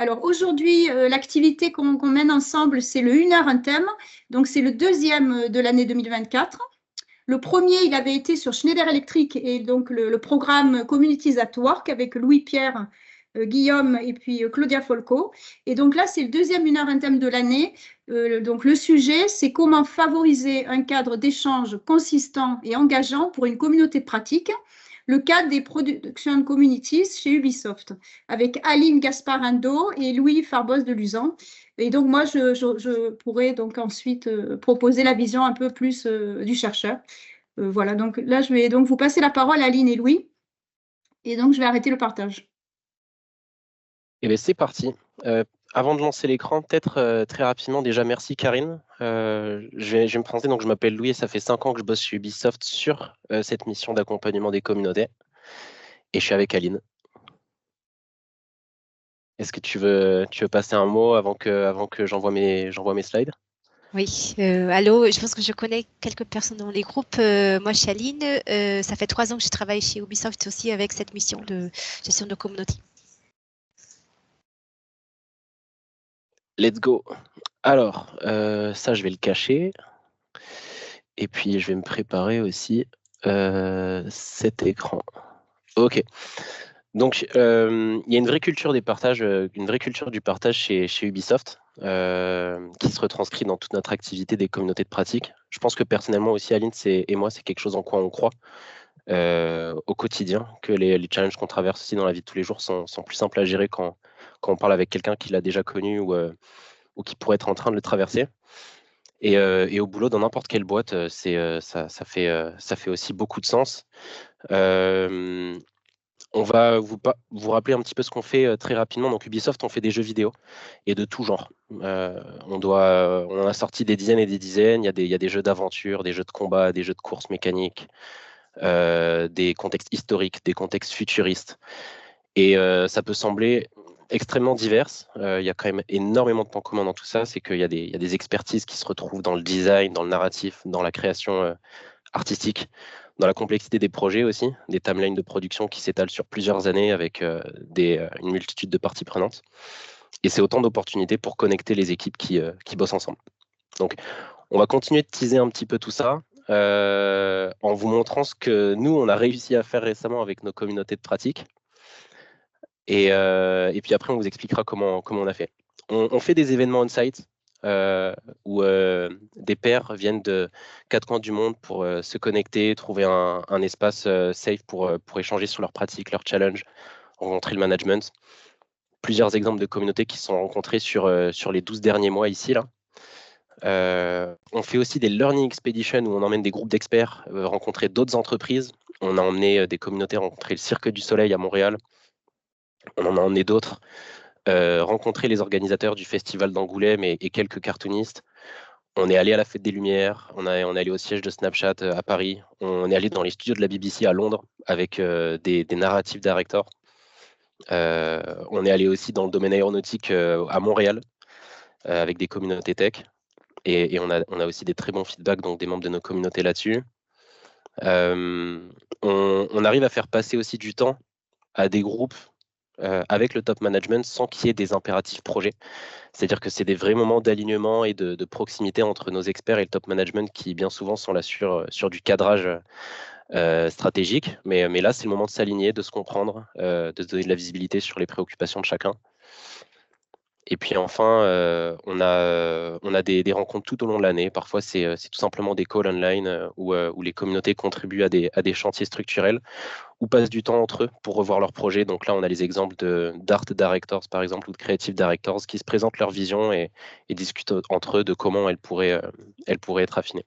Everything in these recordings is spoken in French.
Alors aujourd'hui, l'activité qu'on mène ensemble, c'est le 1 heure un thème. Donc c'est le deuxième de l'année 2024. Le premier, il avait été sur Schneider Electric et donc le programme Communities at Work avec Louis-Pierre, Guillaume et puis Claudia Folco. Et donc là, c'est le deuxième 1 heure un thème de l'année. Donc le sujet, c'est comment favoriser un cadre d'échange consistant et engageant pour une communauté de pratique. Le cadre des Production Communities chez Ubisoft, avec Aline Gasparando et Louis Farbos de Luzan. Et donc, moi, je pourrais donc ensuite proposer la vision un peu plus du chercheur. Voilà, donc là, je vais donc vous passer la parole à Aline et Louis. Et donc, je vais arrêter le partage. Eh bien, c'est parti. Avant de lancer l'écran, peut-être très rapidement, déjà, merci Karine. Je vais me présenter, donc je m'appelle Louis et ça fait 5 ans que je bosse chez Ubisoft sur cette mission d'accompagnement des communautés. Et je suis avec Aline. Est-ce que tu veux passer un mot avant que j'envoie mes slides? Oui, allô, je pense que je connais quelques personnes dans les groupes. Moi, je suis Aline. Ça fait 3 ans que je travaille chez Ubisoft aussi avec cette mission de gestion de communauté. Let's go. Alors, ça, je vais le cacher. Et puis, je vais me préparer aussi cet écran. OK. Donc, il y a une vraie culture des partages, une vraie culture du partage chez Ubisoft, qui se retranscrit dans toute notre activité des communautés de pratique. Je pense que personnellement aussi, Aline et moi, c'est quelque chose en quoi on croit au quotidien, que les challenges qu'on traverse aussi dans la vie de tous les jours sont plus simples à gérer quand on parle avec quelqu'un qui l'a déjà connu ou qui pourrait être en train de le traverser. Et au boulot, dans n'importe quelle boîte, ça fait aussi beaucoup de sens. On va vous rappeler un petit peu ce qu'on fait très rapidement. Donc Ubisoft, on fait des jeux vidéo et de tout genre. On en a sorti des dizaines et des dizaines. Il y a des jeux d'aventure, des jeux de combat, des jeux de course mécanique, des contextes historiques, des contextes futuristes. Et ça peut sembler extrêmement divers. Il y a quand même énormément de points communs dans tout ça. C'est qu'il y a des expertises qui se retrouvent dans le design, dans le narratif, dans la création artistique, dans la complexité des projets aussi, des timelines de production qui s'étalent sur plusieurs années avec une multitude de parties prenantes. Et c'est autant d'opportunités pour connecter les équipes qui bossent ensemble. Donc, on va continuer de teaser un petit peu tout ça en vous montrant ce que nous, on a réussi à faire récemment avec nos communautés de pratique. Et puis après, on vous expliquera comment on a fait. On fait des événements on-site où des pairs viennent de 4 coins du monde pour se connecter, trouver un espace safe pour échanger sur leurs pratiques, leurs challenges, rencontrer le management. Plusieurs exemples de communautés qui se sont rencontrées sur les 12 derniers mois ici, là. On fait aussi des learning expeditions où on emmène des groupes d'experts rencontrer d'autres entreprises. On a emmené des communautés rencontrer le Cirque du Soleil à Montréal. On en a emmené d'autres. Rencontrer les organisateurs du festival d'Angoulême et quelques cartoonistes. On est allé à la Fête des Lumières, on est allé au siège de Snapchat à Paris, on est allé dans les studios de la BBC à Londres avec des narrative directors. On est allé aussi dans le domaine aéronautique à Montréal avec des communautés tech. Et on a aussi des très bons feedbacks, donc des membres de nos communautés là-dessus. On arrive à faire passer aussi du temps à des groupes avec le top management sans qu'il y ait des impératifs projets. C'est-à-dire que c'est des vrais moments d'alignement et de proximité entre nos experts et le top management qui bien souvent sont là sur du cadrage stratégique. Mais là, c'est le moment de s'aligner, de se comprendre, de se donner de la visibilité sur les préoccupations de chacun. Et puis enfin, on a des rencontres tout au long de l'année. Parfois, c'est tout simplement des calls online où les communautés contribuent à des chantiers structurels ou passent du temps entre eux pour revoir leurs projets. Donc là, on a les exemples d'art directors, par exemple, ou de creative directors qui se présentent leur vision et discutent entre eux de comment elle pourrait être affinée.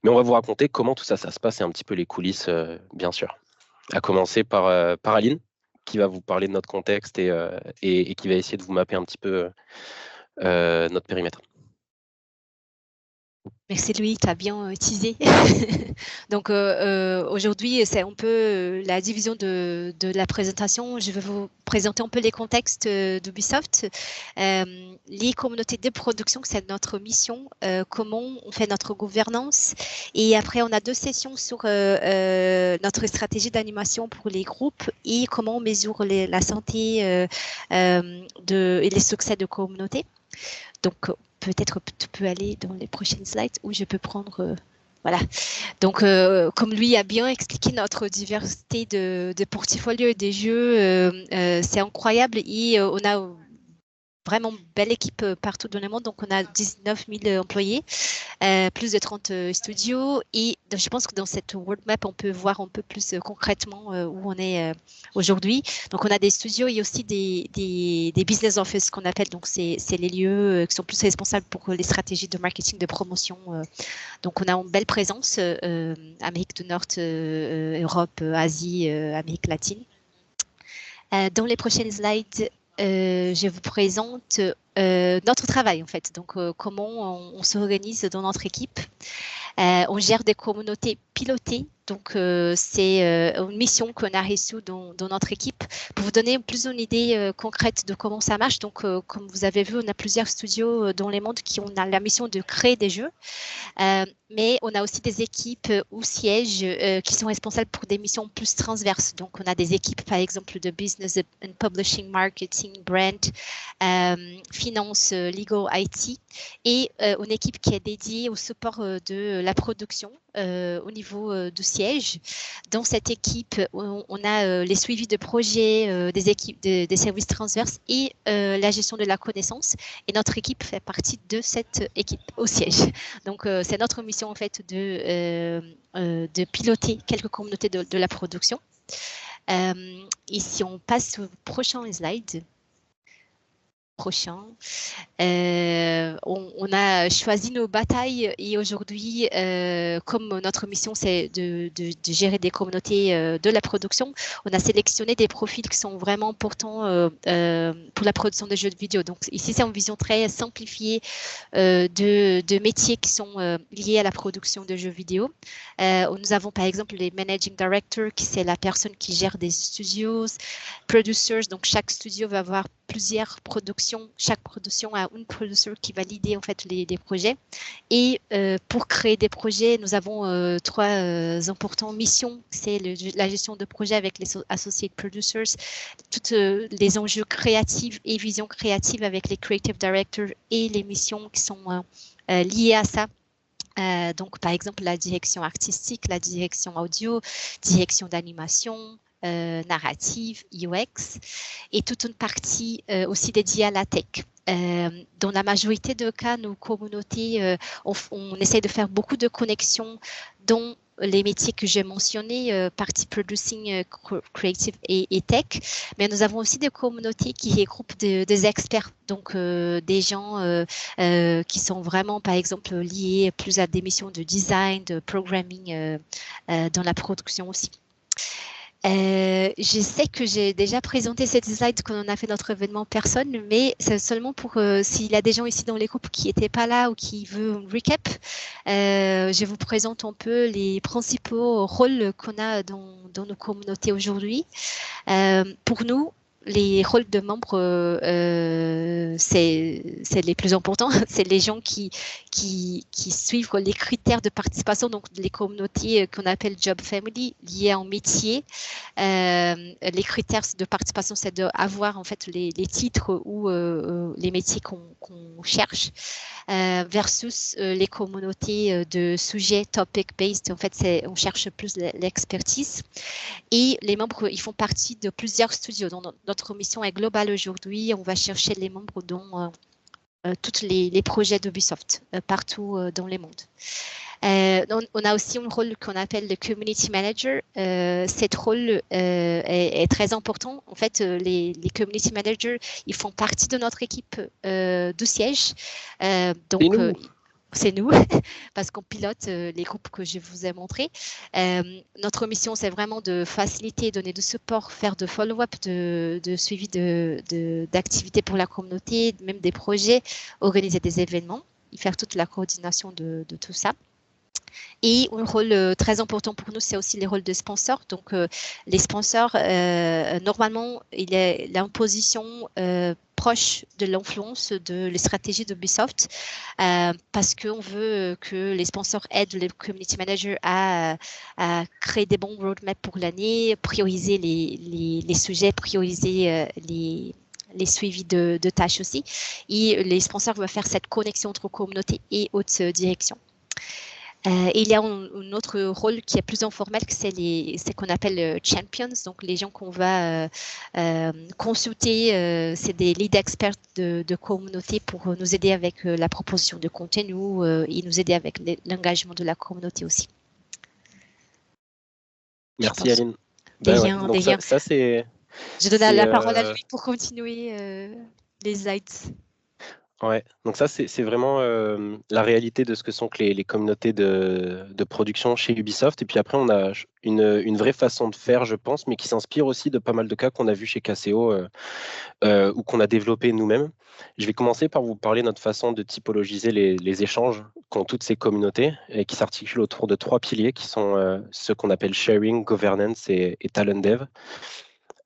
Mais on va vous raconter comment tout ça se passe et un petit peu les coulisses, bien sûr. À commencer par Aline, qui va vous parler de notre contexte et qui va essayer de vous mapper un petit peu notre périmètre. Merci Louis, tu as bien teasé. Donc aujourd'hui, c'est un peu la division de la présentation. Je vais vous présenter un peu les contextes d'Ubisoft. Les communautés de production, c'est notre mission, comment on fait notre gouvernance. Et après, on a 2 sessions sur notre stratégie d'animation pour les groupes et comment on mesure la santé et les succès de communautés. Donc, peut-être tu peux aller dans les prochaines slides où je peux prendre... voilà. Donc, comme lui a bien expliqué, notre diversité de portfolio et des jeux, c'est incroyable et on a vraiment belle équipe partout dans le monde. Donc, on a 19 000 employés, plus de 30 studios. Et je pense que dans cette world map, on peut voir un peu plus concrètement où on est aujourd'hui. Donc, on a des studios et aussi des business office qu'on appelle. Donc, c'est les lieux qui sont plus responsables pour les stratégies de marketing, de promotion. Donc, on a une belle présence, Amérique du Nord, Europe, Asie, Amérique latine. Dans les prochaines slides, je vous présente notre travail en fait, donc comment on s'organise dans notre équipe. On gère des communautés pilotées, donc c'est une mission qu'on a reçue dans notre équipe pour vous donner plus une idée concrète de comment ça marche. Donc comme vous avez vu, on a plusieurs studios dans le monde qui ont la mission de créer des jeux. Mais on a aussi des équipes ou sièges qui sont responsables pour des missions plus transverses. Donc, on a des équipes, par exemple, de business and publishing, marketing, brand, finance, legal, IT, et une équipe qui est dédiée au support de la production au niveau du siège. Dans cette équipe, on a les suivis de projets, des équipes, des services transverses et la gestion de la connaissance. Et notre équipe fait partie de cette équipe au siège. Donc, c'est notre mission en fait de piloter quelques communautés de la production. Et si on passe au prochain slide. On a choisi nos batailles et aujourd'hui, comme notre mission c'est de gérer des communautés de la production, on a sélectionné des profils qui sont vraiment importants pour la production de jeux de vidéo. Donc ici c'est une vision très simplifiée de métiers qui sont liés à la production de jeux vidéo. Nous avons par exemple les managing directors, qui c'est la personne qui gère des studios, producers, donc chaque studio va avoir plusieurs productions, chaque production a une producer qui va l'idée en fait les projets. Et pour créer des projets, nous avons 3 importantes missions. C'est la gestion de projets avec les associate producers, tous les enjeux créatifs et vision créative avec les creative directors et les missions qui sont liées à ça. Donc, par exemple, la direction artistique, la direction audio, direction d'animation, narrative, UX, et toute une partie aussi dédiée à la tech. Dans la majorité des cas, nos communautés, on essaie de faire beaucoup de connexions dans les métiers que j'ai mentionnés, partie producing, creative et tech, mais nous avons aussi des communautés qui regroupent des experts, donc des gens qui sont vraiment, par exemple, liés plus à des missions de design, de programming dans la production aussi. Je sais que j'ai déjà présenté cette slide quand on a fait notre événement personne, mais c'est seulement pour s'il y a des gens ici dans les groupes qui n'étaient pas là ou qui veulent un recap. Je vous présente un peu les principaux rôles qu'on a dans nos communautés aujourd'hui. Pour nous, les rôles de membres, c'est les plus importants. C'est les gens qui suivent les critères de participation, donc les communautés qu'on appelle Job Family, liées en métier. Les critères de participation, c'est d'avoir en fait les titres ou les métiers qu'on cherche, versus les communautés de sujets topic-based. En fait, on cherche plus l'expertise. Et les membres, ils font partie de plusieurs studios. Donc, notre mission est globale aujourd'hui. On va chercher les membres dans tous les projets d'Ubisoft, partout dans le monde. On a aussi un rôle qu'on appelle le Community Manager. Cet rôle est très important. En fait, les Community Managers, ils font partie de notre équipe du siège. Donc, c'est nous, parce qu'on pilote les groupes que je vous ai montrés. Notre mission, c'est vraiment de faciliter, donner du support, faire de follow-up, de suivi d'activités pour la communauté, même des projets, organiser des événements. faire toute la coordination de tout ça. Et un rôle très important pour nous, c'est aussi les rôles de sponsors. Donc, les sponsors, normalement, il est l'imposition proche de l'influence de les stratégies d'Ubisoft parce qu'on veut que les sponsors aident les community managers à créer des bons roadmaps pour l'année, prioriser les sujets, prioriser les suivis de tâches aussi. Et les sponsors vont faire cette connexion entre communauté et haute direction. Il y a un autre rôle qui est plus informel, c'est ce qu'on appelle champions, donc les gens qu'on va consulter, c'est des lead experts de communauté pour nous aider avec la proposition de contenu et nous aider avec l'engagement de la communauté aussi. Merci Aline. Des liens. Ça c'est... Je donne la parole à lui pour continuer les slides. Ouais, donc ça c'est vraiment la réalité de ce que sont que les communautés de production chez Ubisoft. Et puis après, on a une vraie façon de faire, je pense, mais qui s'inspire aussi de pas mal de cas qu'on a vus chez KCO ou qu'on a développé nous-mêmes. Je vais commencer par vous parler de notre façon de typologiser les échanges qu'ont toutes ces communautés et qui s'articulent autour de 3 piliers qui sont ceux qu'on appelle sharing, governance et talent dev.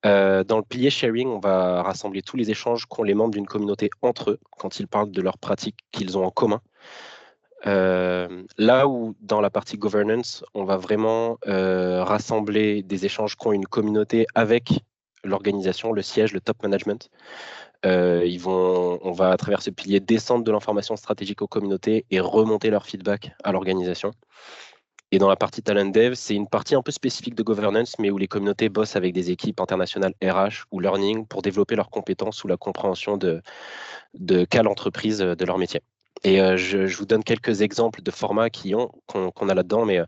Dans le pilier sharing, on va rassembler tous les échanges qu'ont les membres d'une communauté entre eux quand ils parlent de leurs pratiques qu'ils ont en commun. Là où dans la partie governance, on va vraiment rassembler des échanges qu'ont une communauté avec l'organisation, le siège, le top management. On va à travers ce pilier descendre de l'information stratégique aux communautés et remonter leur feedback à l'organisation. Et dans la partie talent dev, c'est une partie un peu spécifique de governance, mais où les communautés bossent avec des équipes internationales RH ou learning pour développer leurs compétences ou la compréhension de cas l'entreprise de leur métier. Et je vous donne quelques exemples de formats qu'on a là-dedans. Mais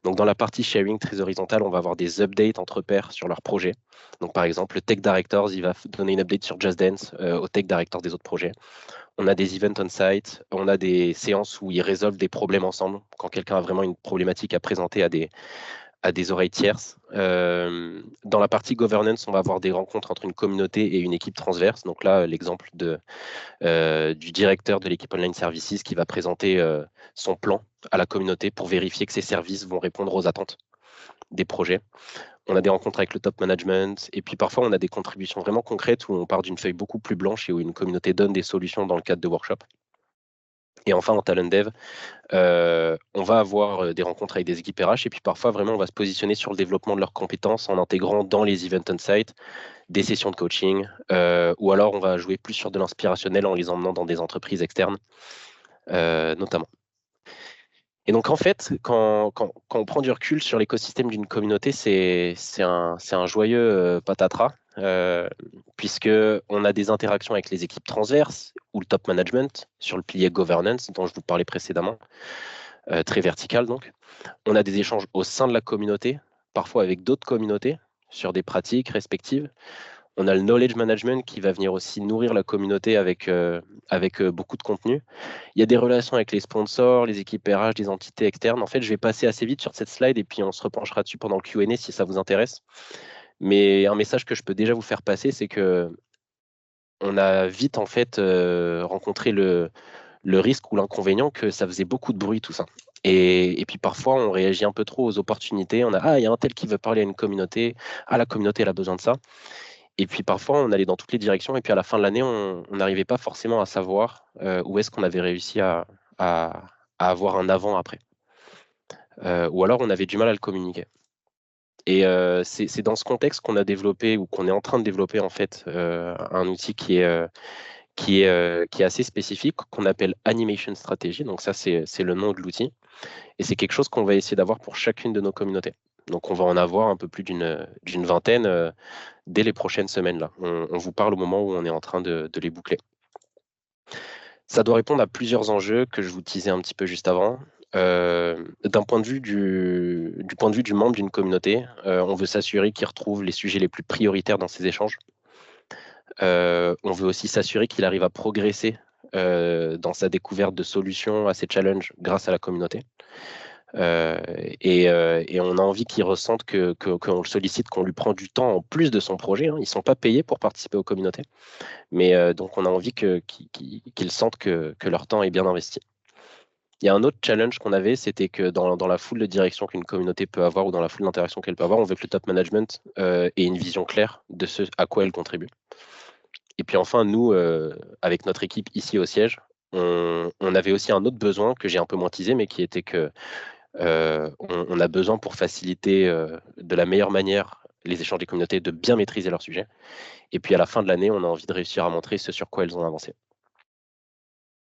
donc dans la partie sharing très horizontale, on va avoir des updates entre pairs sur leurs projets. Donc par exemple, le Tech Directors, il va donner une update sur Just Dance au Tech Directors des autres projets. On a des events on-site, on a des séances où ils résolvent des problèmes ensemble. Quand quelqu'un a vraiment une problématique à présenter à des oreilles tierces. Dans la partie governance, on va avoir des rencontres entre une communauté et une équipe transverse. Donc là, l'exemple du directeur de l'équipe Online Services qui va présenter son plan à la communauté pour vérifier que ses services vont répondre aux attentes des projets. On a des rencontres avec le top management et puis parfois on a des contributions vraiment concrètes où on part d'une feuille beaucoup plus blanche et où une communauté donne des solutions dans le cadre de workshops. Et enfin, en talent dev, on va avoir des rencontres avec des équipes RH et puis parfois vraiment on va se positionner sur le développement de leurs compétences en intégrant dans les events on-site des sessions de coaching ou alors on va jouer plus sur de l'inspirationnel en les emmenant dans des entreprises externes notamment. Et donc en fait, quand on prend du recul sur l'écosystème d'une communauté, c'est un joyeux patatras, puisqu'on a des interactions avec les équipes transverses ou le top management sur le pilier governance dont je vous parlais précédemment, très vertical donc. On a des échanges au sein de la communauté, parfois avec d'autres communautés, sur des pratiques respectives. On a le knowledge management qui va venir aussi nourrir la communauté avec beaucoup de contenu. Il y a des relations avec les sponsors, les équipes RH, des entités externes. En fait, je vais passer assez vite sur cette slide et puis on se repenchera dessus pendant le Q&A si ça vous intéresse. Mais un message que je peux déjà vous faire passer, c'est que on a vite en fait rencontré le risque ou l'inconvénient que ça faisait beaucoup de bruit tout ça. Et puis parfois, on réagit un peu trop aux opportunités. On a il y a un tel qui veut parler à une communauté. La communauté elle a besoin de ça. Et puis parfois, on allait dans toutes les directions. Et puis à la fin de l'année, on n'arrivait pas forcément à savoir où est-ce qu'on avait réussi à avoir un avant-après. Ou alors, on avait du mal à le communiquer. Et c'est dans ce contexte qu'on a développé ou qu'on est en train de développer en fait un outil qui est assez spécifique, qu'on appelle Animation Strategy. Donc ça, c'est le nom de l'outil. Et c'est quelque chose qu'on va essayer d'avoir pour chacune de nos communautés. Donc on va en avoir un peu plus d'une vingtaine dès les prochaines semaines. Là. On vous parle au moment où on est en train de les boucler. Ça doit répondre à plusieurs enjeux que je vous teasais un petit peu juste avant. D'un point de vue du membre d'une communauté, on veut s'assurer qu'il retrouve les sujets les plus prioritaires dans ses échanges. On veut aussi s'assurer qu'il arrive à progresser dans sa découverte de solutions à ses challenges grâce à la communauté. Et on a envie qu'il ressente qu'on le sollicite, qu'on lui prend du temps en plus de son projet. Hein. Ils ne sont pas payés pour participer aux communautés. Mais donc, on a envie qu'ils sentent que leur temps est bien investi. Il y a un autre challenge qu'on avait, c'était que dans la foule de direction qu'une communauté peut avoir ou dans la foule d'interaction qu'elle peut avoir, on veut que le top management ait une vision claire de ce à quoi elle contribue. Et puis enfin, nous, avec notre équipe ici au siège, on avait aussi un autre besoin que j'ai un peu moins teasé, mais qui était que on a besoin pour faciliter de la meilleure manière les échanges des communautés, de bien maîtriser leur sujet. Et puis à la fin de l'année, on a envie de réussir à montrer ce sur quoi elles ont avancé.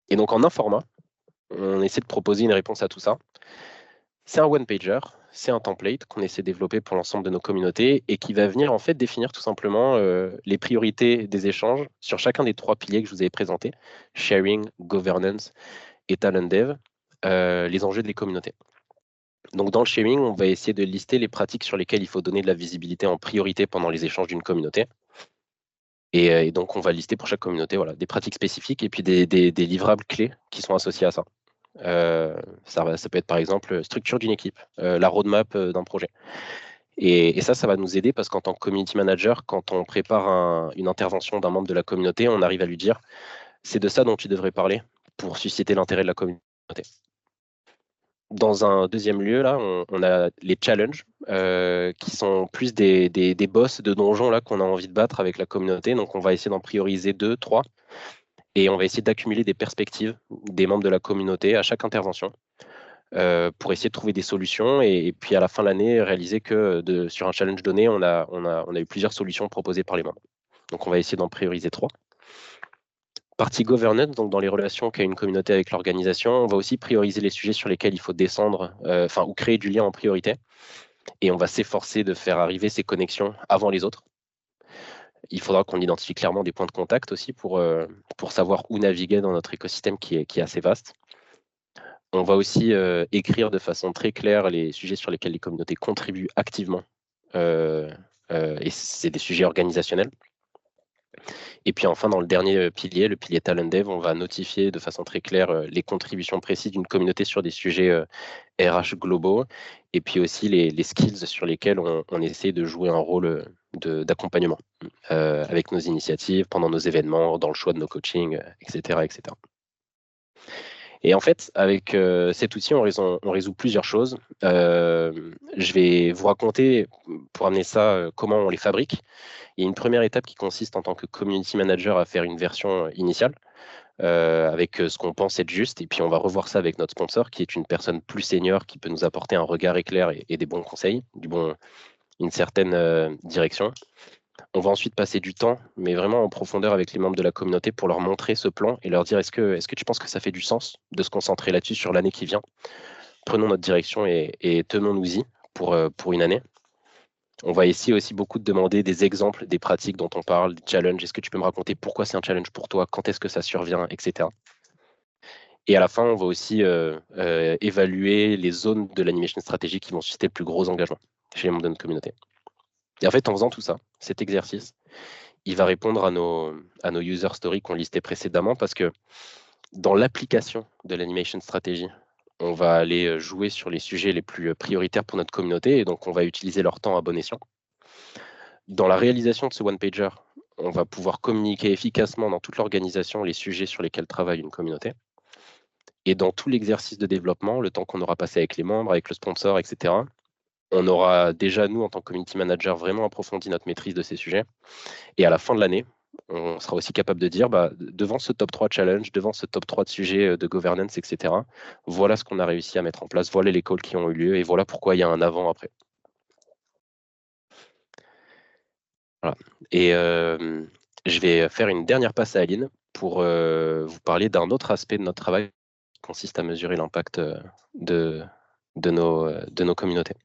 Et donc en un format, on essaie de proposer une réponse à tout ça. C'est un one-pager, c'est un template qu'on essaie de développer pour l'ensemble de nos communautés et qui va venir en fait définir tout simplement les priorités des échanges sur chacun des 3 piliers que je vous avais présentés, sharing, governance et talent dev, les enjeux des communautés. Donc dans le sharing, on va essayer de lister les pratiques sur lesquelles il faut donner de la visibilité en priorité pendant les échanges d'une communauté. Et donc on va lister pour chaque communauté des pratiques spécifiques et puis des livrables clés qui sont associés à ça. Ça peut être par exemple structure d'une équipe, la roadmap d'un projet. Et ça va nous aider parce qu'en tant que community manager, quand on prépare une intervention d'un membre de la communauté, on arrive à lui dire c'est de ça dont tu devrais parler pour susciter l'intérêt de la communauté. Dans un deuxième lieu, là, on a les challenges qui sont plus des boss de donjons là qu'on a envie de battre avec la communauté. Donc on va essayer d'en prioriser 2, 3. Et on va essayer d'accumuler des perspectives des membres de la communauté à chaque intervention pour essayer de trouver des solutions et puis à la fin de l'année, réaliser que sur un challenge donné, on a eu plusieurs solutions proposées par les membres. Donc on va essayer d'en prioriser 3. Partie governance, donc dans les relations qu'a une communauté avec l'organisation, on va aussi prioriser les sujets sur lesquels il faut descendre, ou créer du lien en priorité. Et on va s'efforcer de faire arriver ces connexions avant les autres. Il faudra qu'on identifie clairement des points de contact aussi pour savoir où naviguer dans notre écosystème qui est assez vaste. On va aussi écrire de façon très claire les sujets sur lesquels les communautés contribuent activement. Et c'est des sujets organisationnels. Et puis enfin, dans le dernier pilier, le pilier Talent Dev, on va notifier de façon très claire les contributions précises d'une communauté sur des sujets RH globaux, et puis aussi les skills sur lesquels on essaie de jouer un rôle d'accompagnement avec nos initiatives, pendant nos événements, dans le choix de nos coachings, etc., etc. Et en fait, avec cet outil, on résout plusieurs choses. Je vais vous raconter, pour amener ça, comment on les fabrique. Il y a une première étape qui consiste en tant que community manager à faire une version initiale avec ce qu'on pense être juste. Et puis, on va revoir ça avec notre sponsor, qui est une personne plus senior qui peut nous apporter un regard éclair et des bons conseils, une certaine direction. On va ensuite passer du temps, mais vraiment en profondeur avec les membres de la communauté pour leur montrer ce plan et leur dire est-ce que tu penses que ça fait du sens de se concentrer là-dessus sur l'année qui vient? Prenons notre direction et tenons-nous-y pour une année. On va essayer aussi beaucoup de demander des exemples, des pratiques dont on parle, des challenges. Est-ce que tu peux me raconter pourquoi c'est un challenge pour toi? Quand est-ce que ça survient, etc. Et à la fin, on va aussi évaluer les zones de l'animation stratégie qui vont susciter le plus gros engagement chez les membres de notre communauté. Et en fait, en faisant tout ça, cet exercice, il va répondre à nos user stories qu'on listait précédemment parce que dans l'application de l'animation strategy, on va aller jouer sur les sujets les plus prioritaires pour notre communauté et donc on va utiliser leur temps à bon escient. Dans la réalisation de ce one-pager, on va pouvoir communiquer efficacement dans toute l'organisation les sujets sur lesquels travaille une communauté. Et dans tout l'exercice de développement, le temps qu'on aura passé avec les membres, avec le sponsor, etc., on aura déjà, nous, en tant que community manager, vraiment approfondi notre maîtrise de ces sujets. Et à la fin de l'année, on sera aussi capable de dire, devant ce top 3 challenge, devant ce top 3 de sujets de governance, etc., voilà ce qu'on a réussi à mettre en place, voilà les calls qui ont eu lieu, et voilà pourquoi il y a un avant-après. Voilà. Et je vais faire une dernière passe à Aline pour vous parler d'un autre aspect de notre travail qui consiste à mesurer l'impact de nos communautés.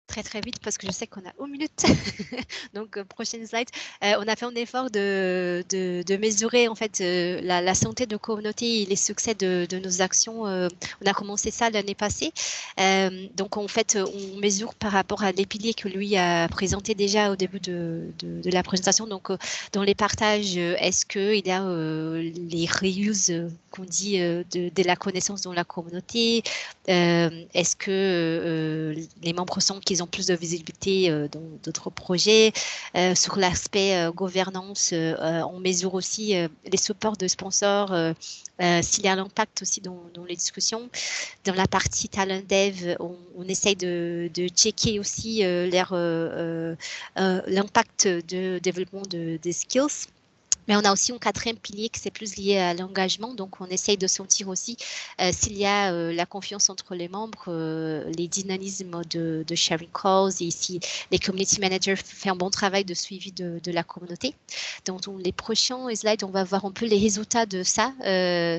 Très très vite parce que je sais qu'on a 1 minute. Donc prochaine slide. On a fait un effort de mesurer en fait la santé de communauté et les succès de nos actions. On a commencé ça l'année passée. Donc en fait on mesure par rapport à les piliers que lui a présenté déjà au début de la présentation. Donc dans les partages, est-ce qu'il y a les reuse qu'on dit de la connaissance dans la communauté? Est-ce que les membres sentent qu'ils ont plus de visibilité dans d'autres projets? Sur l'aspect gouvernance, on mesure aussi les supports de sponsors, s'il y a l'impact aussi dans les discussions. Dans la partie talent dev, on essaye de checker aussi l'impact de développement des skills. Mais on a aussi un quatrième pilier qui c'est plus lié à l'engagement. Donc, on essaye de sentir aussi s'il y a la confiance entre les membres, les dynamismes de sharing calls et si les community managers font un bon travail de suivi de la communauté. Donc, dans les prochains slides, on va voir un peu les résultats de ça.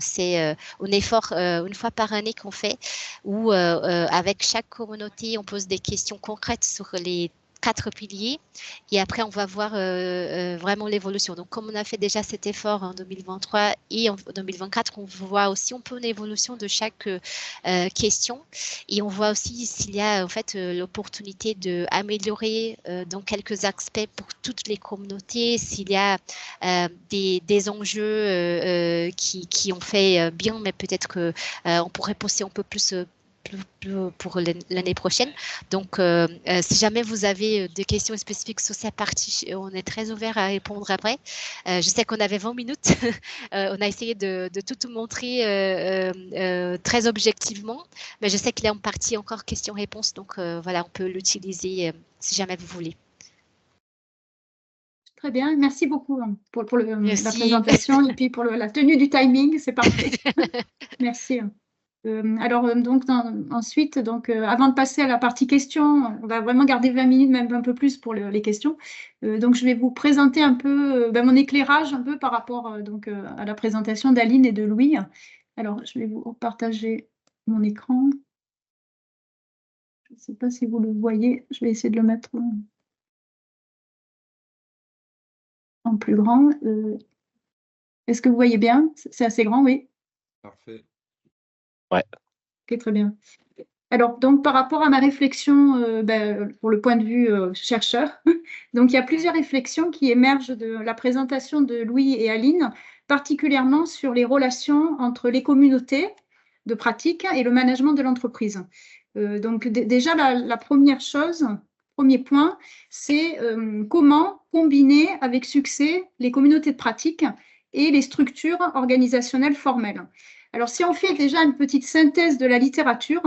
C'est un effort une fois par année qu'on fait où avec chaque communauté, on pose des questions concrètes sur les 4 piliers et après on va voir vraiment l'évolution. Donc comme on a fait déjà cet effort en 2023 et en 2024, on voit aussi un peu une évolution de chaque question et on voit aussi s'il y a en fait l'opportunité d'améliorer dans quelques aspects pour toutes les communautés, s'il y a des enjeux qui ont fait bien, mais peut-être qu'on pourrait pousser un peu plus pour l'année prochaine. Donc, si jamais vous avez des questions spécifiques sur cette partie, on est très ouvert à répondre après. Je sais qu'on avait 20 minutes. On a essayé de tout montrer très objectivement, mais je sais qu'il y a une partie encore questions-réponses. Donc, voilà, on peut l'utiliser si jamais vous voulez. Très bien, merci beaucoup pour la présentation et puis pour la tenue du timing, c'est parfait. Merci. Alors, ensuite, avant de passer à la partie questions, on va vraiment garder 20 minutes, même un peu plus pour les questions. Donc, je vais vous présenter un peu mon éclairage un peu par rapport à la présentation d'Aline et de Louis. Alors, je vais vous partager mon écran. Je ne sais pas si vous le voyez, je vais essayer de le mettre en plus grand. Est-ce que vous voyez bien? C'est assez grand, oui. Parfait. Ouais. Ok, très bien. Alors, donc, par rapport à ma réflexion pour le point de vue chercheur, donc il y a plusieurs réflexions qui émergent de la présentation de Louis et Aline, particulièrement sur les relations entre les communautés de pratique et le management de l'entreprise. Donc, déjà, la première chose, premier point, c'est comment combiner avec succès les communautés de pratique et les structures organisationnelles formelles. Alors, si on fait déjà une petite synthèse de la littérature,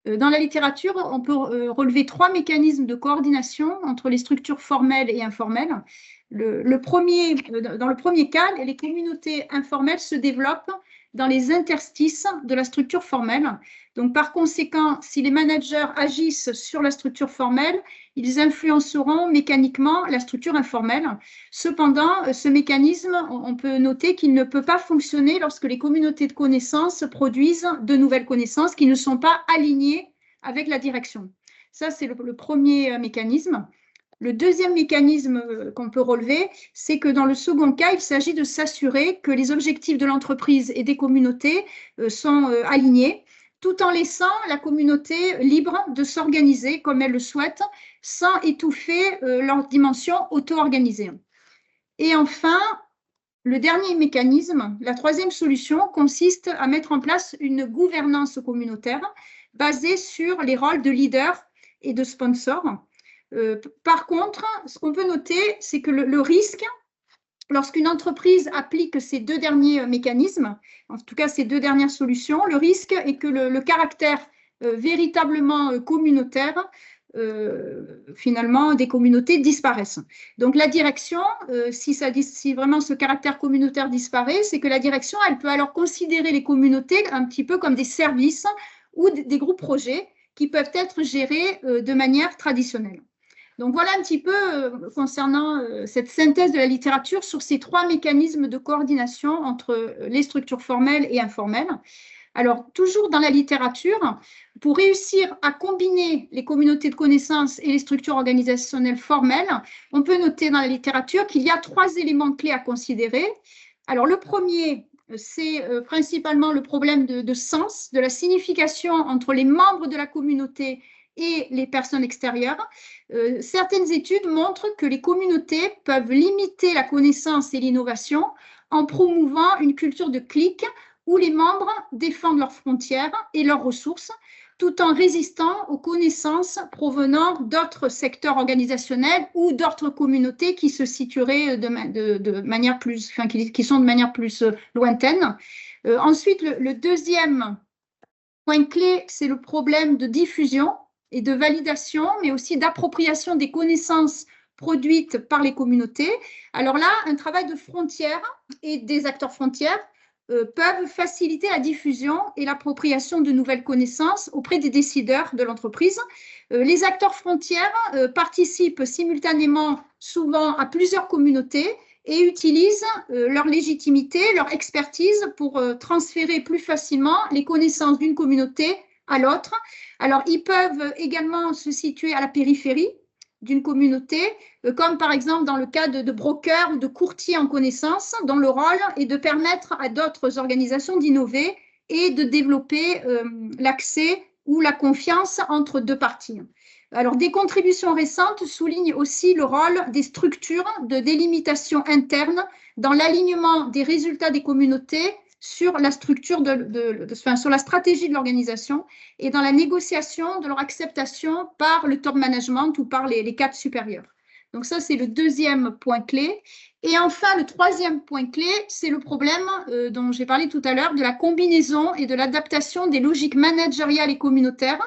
dans la littérature, on peut relever 3 mécanismes de coordination entre les structures formelles et informelles. Dans le premier cas, les communautés informelles se développent dans les interstices de la structure formelle. Donc, par conséquent, si les managers agissent sur la structure formelle, ils influenceront mécaniquement la structure informelle. Cependant, ce mécanisme, on peut noter qu'il ne peut pas fonctionner lorsque les communautés de connaissances produisent de nouvelles connaissances qui ne sont pas alignées avec la direction. Ça, c'est le premier mécanisme. Le deuxième mécanisme qu'on peut relever, c'est que dans le second cas, il s'agit de s'assurer que les objectifs de l'entreprise et des communautés sont alignés, tout en laissant la communauté libre de s'organiser comme elle le souhaite, sans étouffer leur dimension auto-organisée. Et enfin, le dernier mécanisme, la troisième solution, consiste à mettre en place une gouvernance communautaire basée sur les rôles de leader et de sponsor. Par contre, ce qu'on peut noter, c'est que le risque, lorsqu'une entreprise applique ces 2 derniers mécanismes, en tout cas ces 2 dernières solutions, le risque est que le caractère véritablement communautaire, finalement, des communautés disparaisse. Donc la direction, si vraiment ce caractère communautaire disparaît, c'est que la direction, elle peut alors considérer les communautés un petit peu comme des services ou des groupes projets qui peuvent être gérés de manière traditionnelle. Donc voilà un petit peu concernant cette synthèse de la littérature sur ces 3 mécanismes de coordination entre les structures formelles et informelles. Alors, toujours dans la littérature, pour réussir à combiner les communautés de connaissances et les structures organisationnelles formelles, on peut noter dans la littérature qu'il y a 3 éléments clés à considérer. Alors, le premier, c'est principalement le problème de sens, de la signification entre les membres de la communauté et les personnes extérieures. Certaines études montrent que les communautés peuvent limiter la connaissance et l'innovation en promouvant une culture de clic où les membres défendent leurs frontières et leurs ressources, tout en résistant aux connaissances provenant d'autres secteurs organisationnels ou d'autres communautés qui se situeraient de manière plus, enfin, qui sont de manière plus lointaine. Ensuite, le deuxième point clé, c'est le problème de diffusion et de validation, mais aussi d'appropriation des connaissances produites par les communautés. Alors là, un travail de frontière et des acteurs frontières peuvent faciliter la diffusion et l'appropriation de nouvelles connaissances auprès des décideurs de l'entreprise. Les acteurs frontières participent simultanément souvent à plusieurs communautés et utilisent leur légitimité, leur expertise pour transférer plus facilement les connaissances d'une communauté à l'autre. Alors, ils peuvent également se situer à la périphérie d'une communauté, comme par exemple dans le cas de brokers ou de courtiers en connaissances, dont le rôle est de permettre à d'autres organisations d'innover et de développer l'accès ou la confiance entre deux parties. Alors, des contributions récentes soulignent aussi le rôle des structures de délimitation interne dans l'alignement des résultats des communautés sur la structure sur la stratégie de l'organisation et dans la négociation de leur acceptation par le top management ou par les cadres supérieurs. Donc ça, c'est le deuxième point clé. Et enfin, le troisième point clé, c'est le problème dont j'ai parlé tout à l'heure de la combinaison et de l'adaptation des logiques managériales et communautaires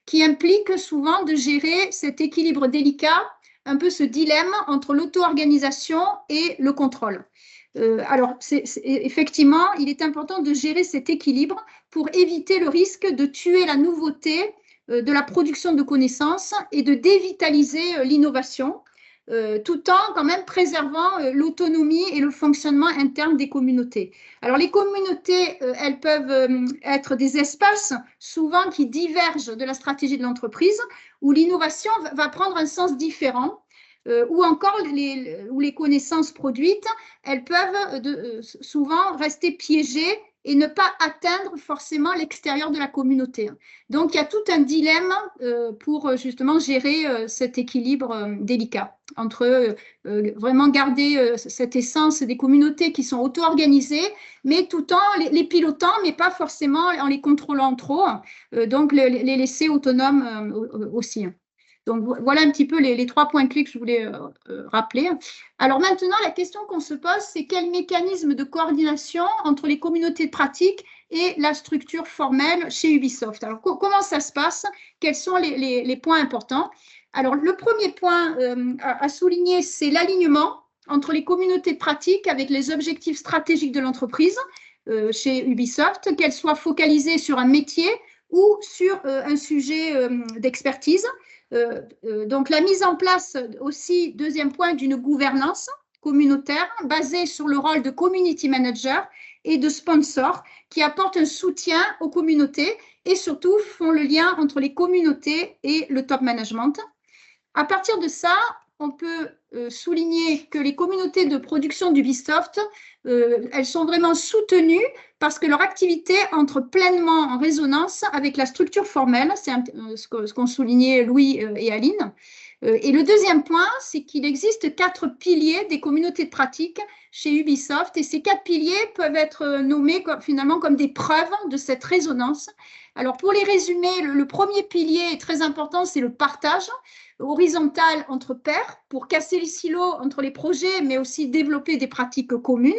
qui implique souvent de gérer cet équilibre délicat, un peu ce dilemme entre l'auto-organisation et le contrôle. Alors, effectivement, il est important de gérer cet équilibre pour éviter le risque de tuer la nouveauté de la production de connaissances et de dévitaliser l'innovation, tout en quand même préservant l'autonomie et le fonctionnement interne des communautés. Alors, les communautés, elles peuvent être des espaces souvent qui divergent de la stratégie de l'entreprise, où l'innovation va prendre un sens différent, ou encore où les connaissances produites, elles peuvent souvent rester piégées et ne pas atteindre forcément l'extérieur de la communauté. Donc, il y a tout un dilemme pour justement gérer cet équilibre délicat entre vraiment garder cette essence des communautés qui sont auto-organisées, mais tout en les pilotant, mais pas forcément en les contrôlant trop, donc les laisser autonomes aussi. Donc, voilà un petit peu les trois points clés que je voulais rappeler. Alors maintenant, la question qu'on se pose, c'est quel mécanisme de coordination entre les communautés de pratique et la structure formelle chez Ubisoft. Alors, comment ça se passe? Quels sont les points importants? Alors, le premier point à souligner, c'est l'alignement entre les communautés de pratique avec les objectifs stratégiques de l'entreprise chez Ubisoft, qu'elles soient focalisées sur un métier ou sur un sujet d'expertise. Donc, la mise en place aussi, deuxième point, d'une gouvernance communautaire basée sur le rôle de community manager et de sponsor qui apportent un soutien aux communautés et surtout font le lien entre les communautés et le top management. À partir de ça, on peut souligner que les communautés de production d'Ubisoft, elles sont vraiment soutenues parce que leur activité entre pleinement en résonance avec la structure formelle, c'est ce qu'ont souligné Louis et Aline. Et le deuxième point, c'est qu'il existe 4 piliers des communautés de pratique chez Ubisoft et ces 4 piliers peuvent être nommés finalement comme des preuves de cette résonance. Alors pour les résumer, le premier pilier est très important, c'est le partage horizontal entre pairs pour casser les silos entre les projets mais aussi développer des pratiques communes.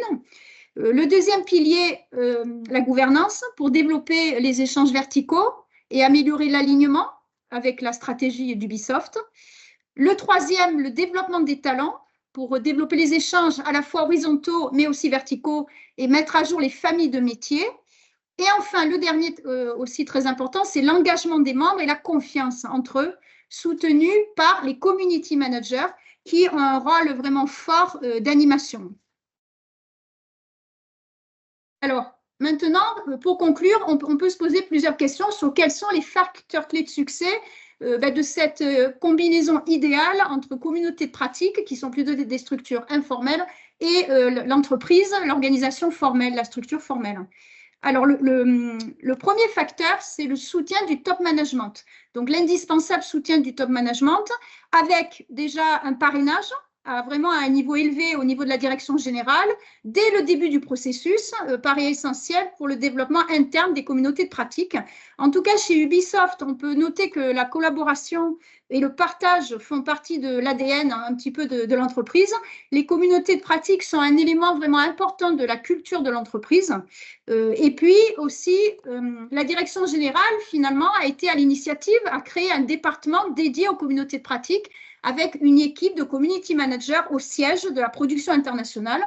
Le deuxième pilier, la gouvernance pour développer les échanges verticaux et améliorer l'alignement avec la stratégie d'Ubisoft. Le troisième, le développement des talents pour développer les échanges à la fois horizontaux mais aussi verticaux et mettre à jour les familles de métiers. Et enfin, le dernier aussi très important, c'est l'engagement des membres et la confiance entre eux, soutenus par les community managers qui ont un rôle vraiment fort d'animation. Alors, maintenant, pour conclure, on peut se poser plusieurs questions sur quels sont les facteurs clés de succès de cette combinaison idéale entre communautés de pratique, qui sont plutôt des structures informelles, et l'entreprise, l'organisation formelle, la structure formelle. Alors, le premier facteur, c'est le soutien du top management. Donc, l'indispensable soutien du top management avec déjà un parrainage vraiment à un niveau élevé au niveau de la direction générale dès le début du processus paraît essentiel pour le développement interne des communautés de pratique. En tout cas, chez Ubisoft, on peut noter que la collaboration et le partage font partie de l'ADN un petit peu de l'entreprise. Les communautés de pratique sont un élément vraiment important de la culture de l'entreprise. Et puis aussi, la direction générale, finalement, a été à l'initiative à créer un département dédié aux communautés de pratique avec une équipe de community managers au siège de la production internationale.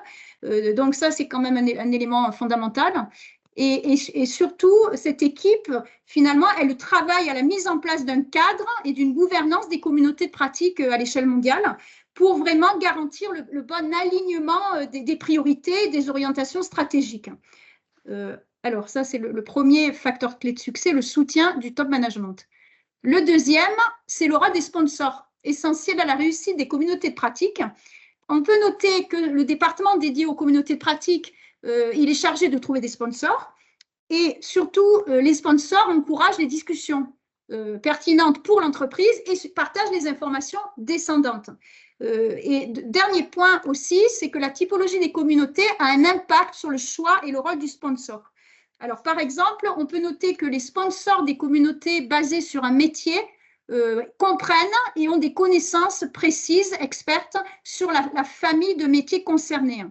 Donc ça, c'est quand même un élément fondamental. Et surtout, cette équipe, finalement, elle travaille à la mise en place d'un cadre et d'une gouvernance des communautés de pratique à l'échelle mondiale pour vraiment garantir le bon alignement des priorités et des orientations stratégiques. Alors, ça, c'est le premier facteur clé de succès, le soutien du top management. Le deuxième, c'est le rôle des sponsors, essentiel à la réussite des communautés de pratique. On peut noter que le département dédié aux communautés de pratique, il est chargé de trouver des sponsors et surtout, les sponsors encouragent les discussions pertinentes pour l'entreprise et partagent les informations descendantes. Et dernier point aussi, c'est que la typologie des communautés a un impact sur le choix et le rôle du sponsor. Alors, par exemple, on peut noter que les sponsors des communautés basées sur un métier comprennent et ont des connaissances précises, expertes, sur la famille de métiers concernés.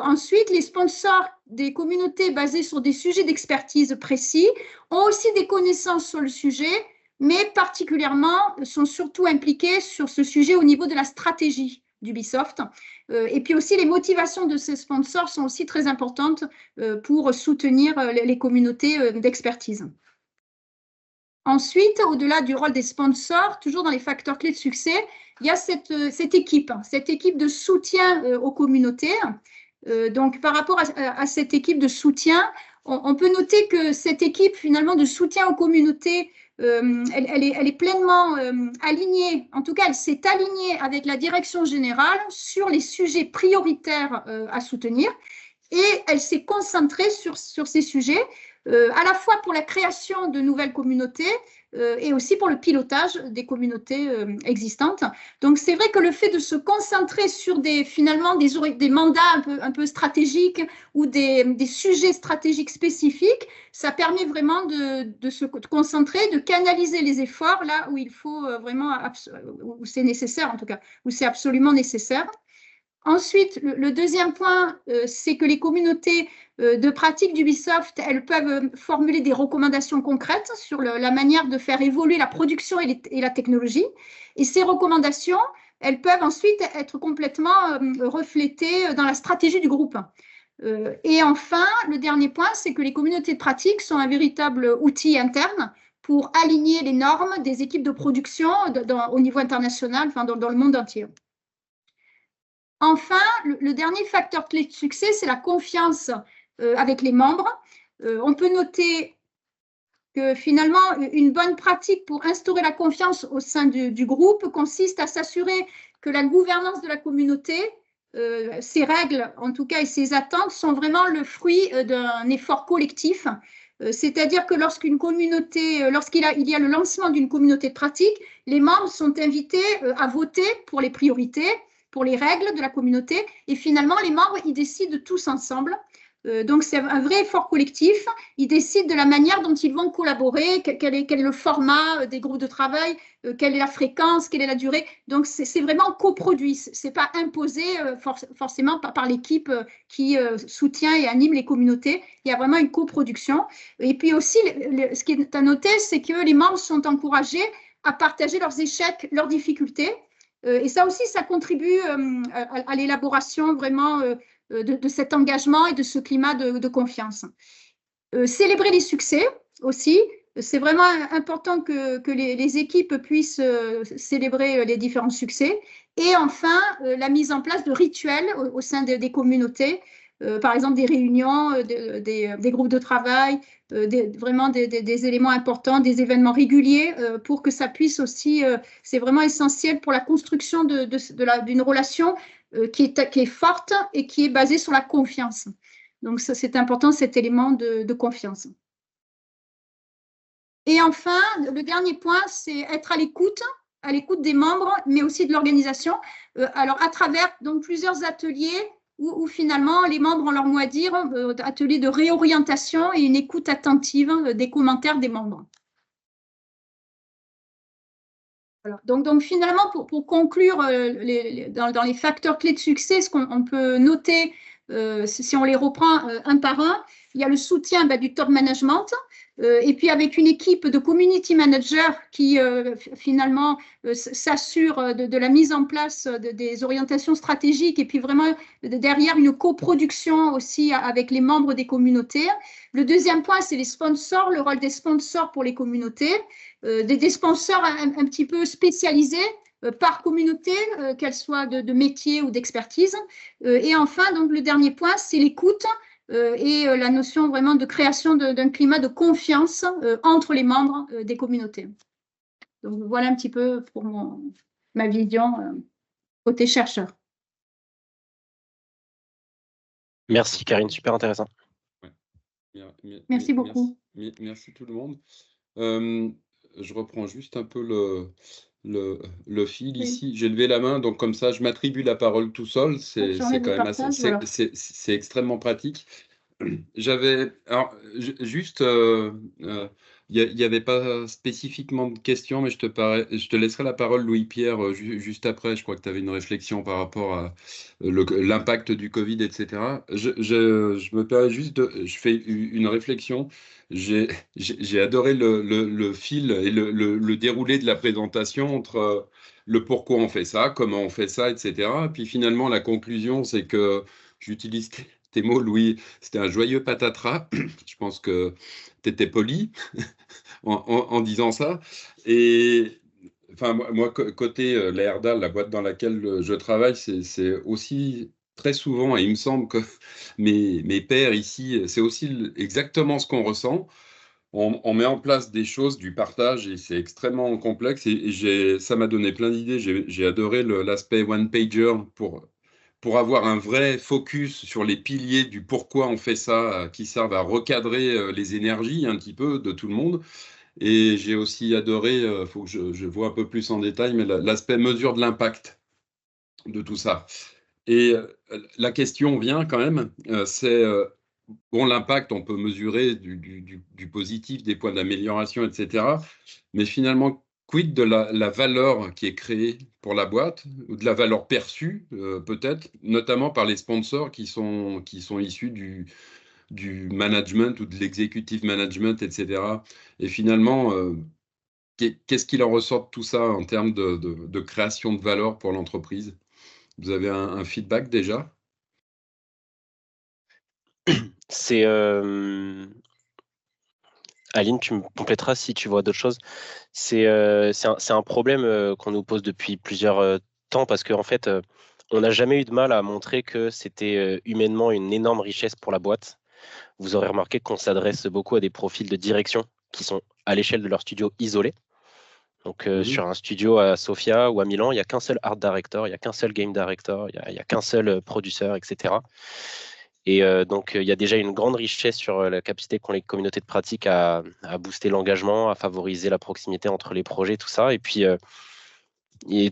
Ensuite, les sponsors des communautés basées sur des sujets d'expertise précis ont aussi des connaissances sur le sujet, mais particulièrement sont surtout impliqués sur ce sujet au niveau de la stratégie d'Ubisoft. Et puis aussi, les motivations de ces sponsors sont aussi très importantes pour soutenir les communautés d'expertise. Ensuite, au-delà du rôle des sponsors, toujours dans les facteurs clés de succès, il y a cette équipe de soutien aux communautés. Donc, par rapport à cette équipe de soutien, on peut noter que cette équipe, finalement, de soutien aux communautés, elle est pleinement alignée, en tout cas, elle s'est alignée avec la direction générale sur les sujets prioritaires à soutenir et elle s'est concentrée sur ces sujets, à la fois pour la création de nouvelles communautés et aussi pour le pilotage des communautés existantes. Donc, c'est vrai que le fait de se concentrer sur finalement des mandats un peu stratégiques ou des sujets stratégiques spécifiques, ça permet vraiment de se concentrer, de canaliser les efforts là où il faut vraiment, où c'est nécessaire en tout cas, où c'est absolument nécessaire. Ensuite, le deuxième point, c'est que les communautés de pratique d'Ubisoft, elles peuvent formuler des recommandations concrètes sur la manière de faire évoluer la production et la technologie. Et ces recommandations, elles peuvent ensuite être complètement reflétées dans la stratégie du groupe. Et enfin, le dernier point, c'est que les communautés de pratique sont un véritable outil interne pour aligner les normes des équipes de production au niveau international, enfin dans le monde entier. Enfin, le dernier facteur clé de succès, c'est la confiance avec les membres. On peut noter que finalement, une bonne pratique pour instaurer la confiance au sein du groupe consiste à s'assurer que la gouvernance de la communauté, ses règles en tout cas et ses attentes sont vraiment le fruit d'un effort collectif. C'est-à-dire que lorsqu'il y a le lancement d'une communauté de pratique, les membres sont invités à voter pour les priorités, pour les règles de la communauté. Et finalement, les membres, ils décident tous ensemble. Donc, c'est un vrai effort collectif. Ils décident de la manière dont ils vont collaborer, quel est le format des groupes de travail, quelle est la fréquence, quelle est la durée. Donc, c'est vraiment coproduit. Ce n'est pas imposé forcément par l'équipe qui soutient et anime les communautés. Il y a vraiment une coproduction. Et puis aussi, ce qui est à noter, c'est que les membres sont encouragés à partager leurs échecs, leurs difficultés. Et ça aussi, ça contribue à l'élaboration vraiment de cet engagement et de ce climat de confiance. Célébrer les succès aussi, c'est vraiment important que les équipes puissent célébrer les différents succès. Et enfin, la mise en place de rituels au sein des communautés, par exemple des réunions, des groupes de travail, vraiment des éléments importants, des événements réguliers pour que ça puisse aussi, c'est vraiment essentiel pour la construction d'une relation qui est forte et qui est basée sur la confiance. Donc, c'est important, cet élément de confiance. Et enfin, le dernier point, c'est être à l'écoute à l'écoute des membres, mais aussi de l'organisation. Alors, à travers donc, plusieurs ateliers où finalement les membres ont leur mot à dire, ateliers de réorientation et une écoute attentive des commentaires des membres. Voilà. Donc finalement, pour conclure, dans les facteurs clés de succès, ce qu'on peut noter, si on les reprend un par un, il y a le soutien du top management, et puis avec une équipe de community managers qui finalement s'assure de la mise en place des orientations stratégiques, et puis vraiment derrière une coproduction aussi avec les membres des communautés. Le deuxième point, c'est les sponsors, le rôle des sponsors pour les communautés. Des sponsors un petit peu spécialisés par communauté, qu'elles soient de métier ou d'expertise. Et enfin, donc, le dernier point, c'est l'écoute et la notion vraiment de création d'un climat de confiance entre les membres des communautés. Donc, voilà un petit peu pour ma vision côté chercheur. Merci Karine, super intéressant. Merci beaucoup. Merci tout le monde. Je reprends juste un peu le fil ici. J'ai levé la main, donc comme ça, je m'attribue la parole tout seul. C'est quand même assez, c'est extrêmement pratique. J'avais, alors, juste, il n'y avait pas spécifiquement de questions, mais je te laisserai la parole, Louis-Pierre, juste après. Je crois que tu avais une réflexion par rapport à l'impact du Covid, etc. Je me permets juste je fais une réflexion. J'ai adoré le fil et le déroulé de la présentation entre le pourquoi on fait ça, comment on fait ça, etc. Puis finalement, la conclusion, c'est que j'utilise tes mots, Louis, c'était un joyeux patatras. Je pense que tu étais poli en disant ça. Et enfin, moi côté la Herdal, la boîte dans laquelle je travaille, c'est aussi très souvent, et il me semble que mes pairs ici, c'est aussi exactement ce qu'on ressent. On met en place des choses, du partage, et c'est extrêmement complexe. Et ça m'a donné plein d'idées. J'ai adoré l'aspect one-pager pour avoir un vrai focus sur les piliers du pourquoi on fait ça, qui servent à recadrer les énergies un petit peu de tout le monde. Et j'ai aussi adoré, il faut que je vois un peu plus en détail, mais l'aspect mesure de l'impact de tout ça. Et la question vient quand même, c'est, bon, l'impact, on peut mesurer du positif, des points d'amélioration, etc. Mais finalement, quid de la valeur qui est créée pour la boîte, ou de la valeur perçue, peut-être, notamment par les sponsors qui sont issus du management ou de l'executive management, etc. Et finalement, qu'est-ce qu'il en ressort de tout ça en termes de création de valeur pour l'entreprise? Vous avez un feedback déjà? C'est Aline, tu me compléteras si tu vois d'autres choses. C'est un problème qu'on nous pose depuis plusieurs temps parce qu'en fait, on n'a jamais eu de mal à montrer que c'était humainement une énorme richesse pour la boîte. Vous aurez remarqué qu'on s'adresse beaucoup à des profils de direction qui sont à l'échelle de leur studio isolé. Donc, sur un studio à Sofia ou à Milan, il n'y a qu'un seul art director, il n'y a qu'un seul game director, il n'y a qu'un seul producteur, etc. Et donc, il y a déjà une grande richesse sur la capacité qu'ont les communautés de pratique à booster l'engagement, à favoriser la proximité entre les projets, tout ça. Et puis,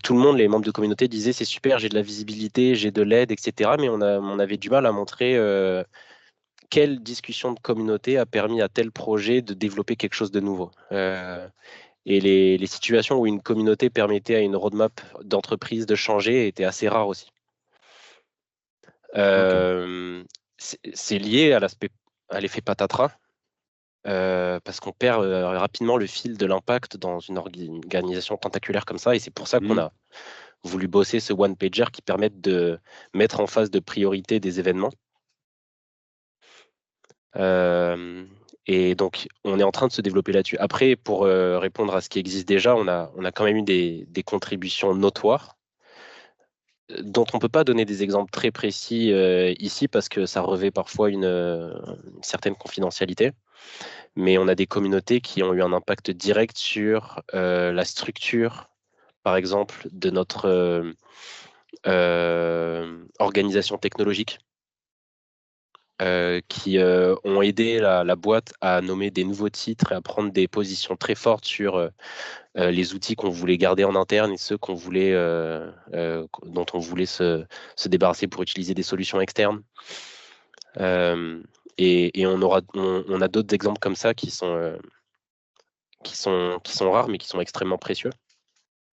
tout le monde, les membres de communauté, disaient c'est super, j'ai de la visibilité, j'ai de l'aide, etc. Mais on avait du mal à montrer quelle discussion de communauté a permis à tel projet de développer quelque chose de nouveau. Et les situations où une communauté permettait à une roadmap d'entreprise de changer étaient assez rares aussi. C'est lié à l'effet patatras, parce qu'on perd rapidement le fil de l'impact dans une organisation tentaculaire comme ça, et c'est pour ça qu'on a voulu bosser ce one-pager qui permette de mettre en phase de priorité des événements. Et donc, on est en train de se développer là-dessus. Après, pour répondre à ce qui existe déjà, on a quand même eu des contributions notoires, dont on ne peut pas donner des exemples très précis ici parce que ça revêt parfois une certaine confidentialité. Mais on a des communautés qui ont eu un impact direct sur la structure, par exemple, de notre organisation technologique. qui ont aidé la boîte à nommer des nouveaux titres et à prendre des positions très fortes sur les outils qu'on voulait garder en interne et ceux dont on voulait se débarrasser pour utiliser des solutions externes. Et on a d'autres exemples comme ça qui sont rares, mais qui sont extrêmement précieux.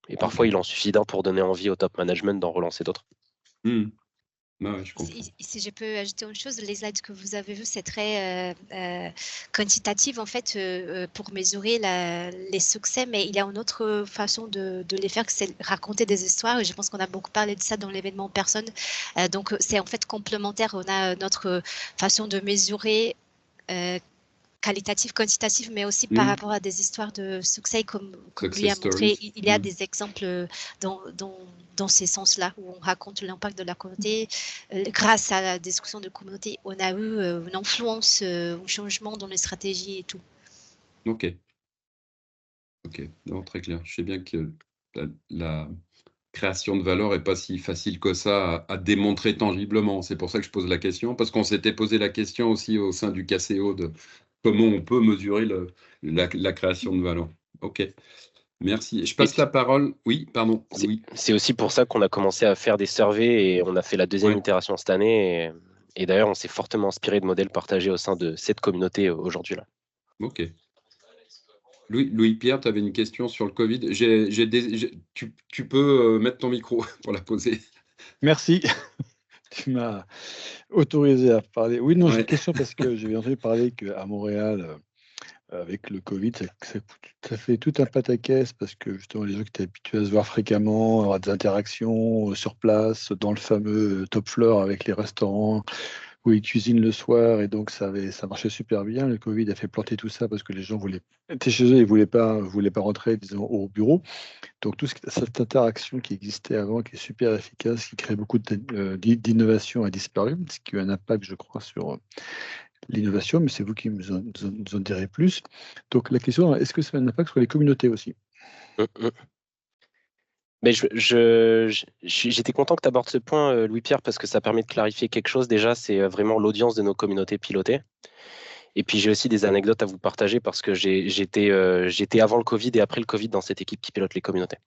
Et parfois, il en suffit d'un pour donner envie au top management d'en relancer d'autres. Ouais, je comprends. Si je peux ajouter une chose, les slides que vous avez vus, c'est très quantitatif en fait pour mesurer les succès, mais il y a une autre façon de les faire, c'est raconter des histoires. Et je pense qu'on a beaucoup parlé de ça dans l'événement Personne. Donc c'est en fait complémentaire. On a notre façon de mesurer qualitatif, quantitatif, mais aussi par rapport à des histoires de succès, comme lui a montré. Il y a des exemples dans ces sens-là, où on raconte l'impact de la communauté. Grâce à la discussion de communauté, on a eu une influence, un changement dans les stratégies et tout. Ok, non, très clair. Je sais bien que la création de valeur n'est pas si facile que ça à démontrer tangiblement. C'est pour ça que je pose la question, parce qu'on s'était posé la question aussi au sein du KCO de comment on peut mesurer la création de valeur. Ok, merci. Je passe la parole. Oui, pardon. C'est aussi pour ça qu'on a commencé à faire des surveys et on a fait la deuxième itération cette année. Et d'ailleurs, on s'est fortement inspiré de modèles partagés au sein de cette communauté aujourd'hui là. Ok. Louis-Pierre, tu avais une question sur le Covid. Tu peux mettre ton micro pour la poser. Merci. Tu m'as autorisé à parler. Oui, non, j'ai une question parce que j'ai entendu parler qu'à Montréal, avec le Covid, ça fait tout un pataquès parce que justement, les gens qui étaient habitués à se voir fréquemment, à avoir des interactions sur place, dans le fameux top floor avec les restaurants où ils cuisinent le soir, et donc ça marchait super bien. Le Covid a fait planter tout ça parce que les gens étaient chez eux et voulaient pas rentrer, disons, au bureau. Donc cette interaction qui existait avant, qui est super efficace, qui crée beaucoup d'innovation, a disparu, ce qui a un impact, je crois, sur l'innovation, mais c'est vous qui nous en direz plus. Donc la question, est-ce que ça a un impact sur les communautés aussi? Mais j'étais content que tu abordes ce point, Louis-Pierre, parce que ça permet de clarifier quelque chose. Déjà, c'est vraiment l'audience de nos communautés pilotées. Et puis, j'ai aussi des anecdotes à vous partager parce que j'étais avant le Covid et après le Covid dans cette équipe qui pilote les communautés.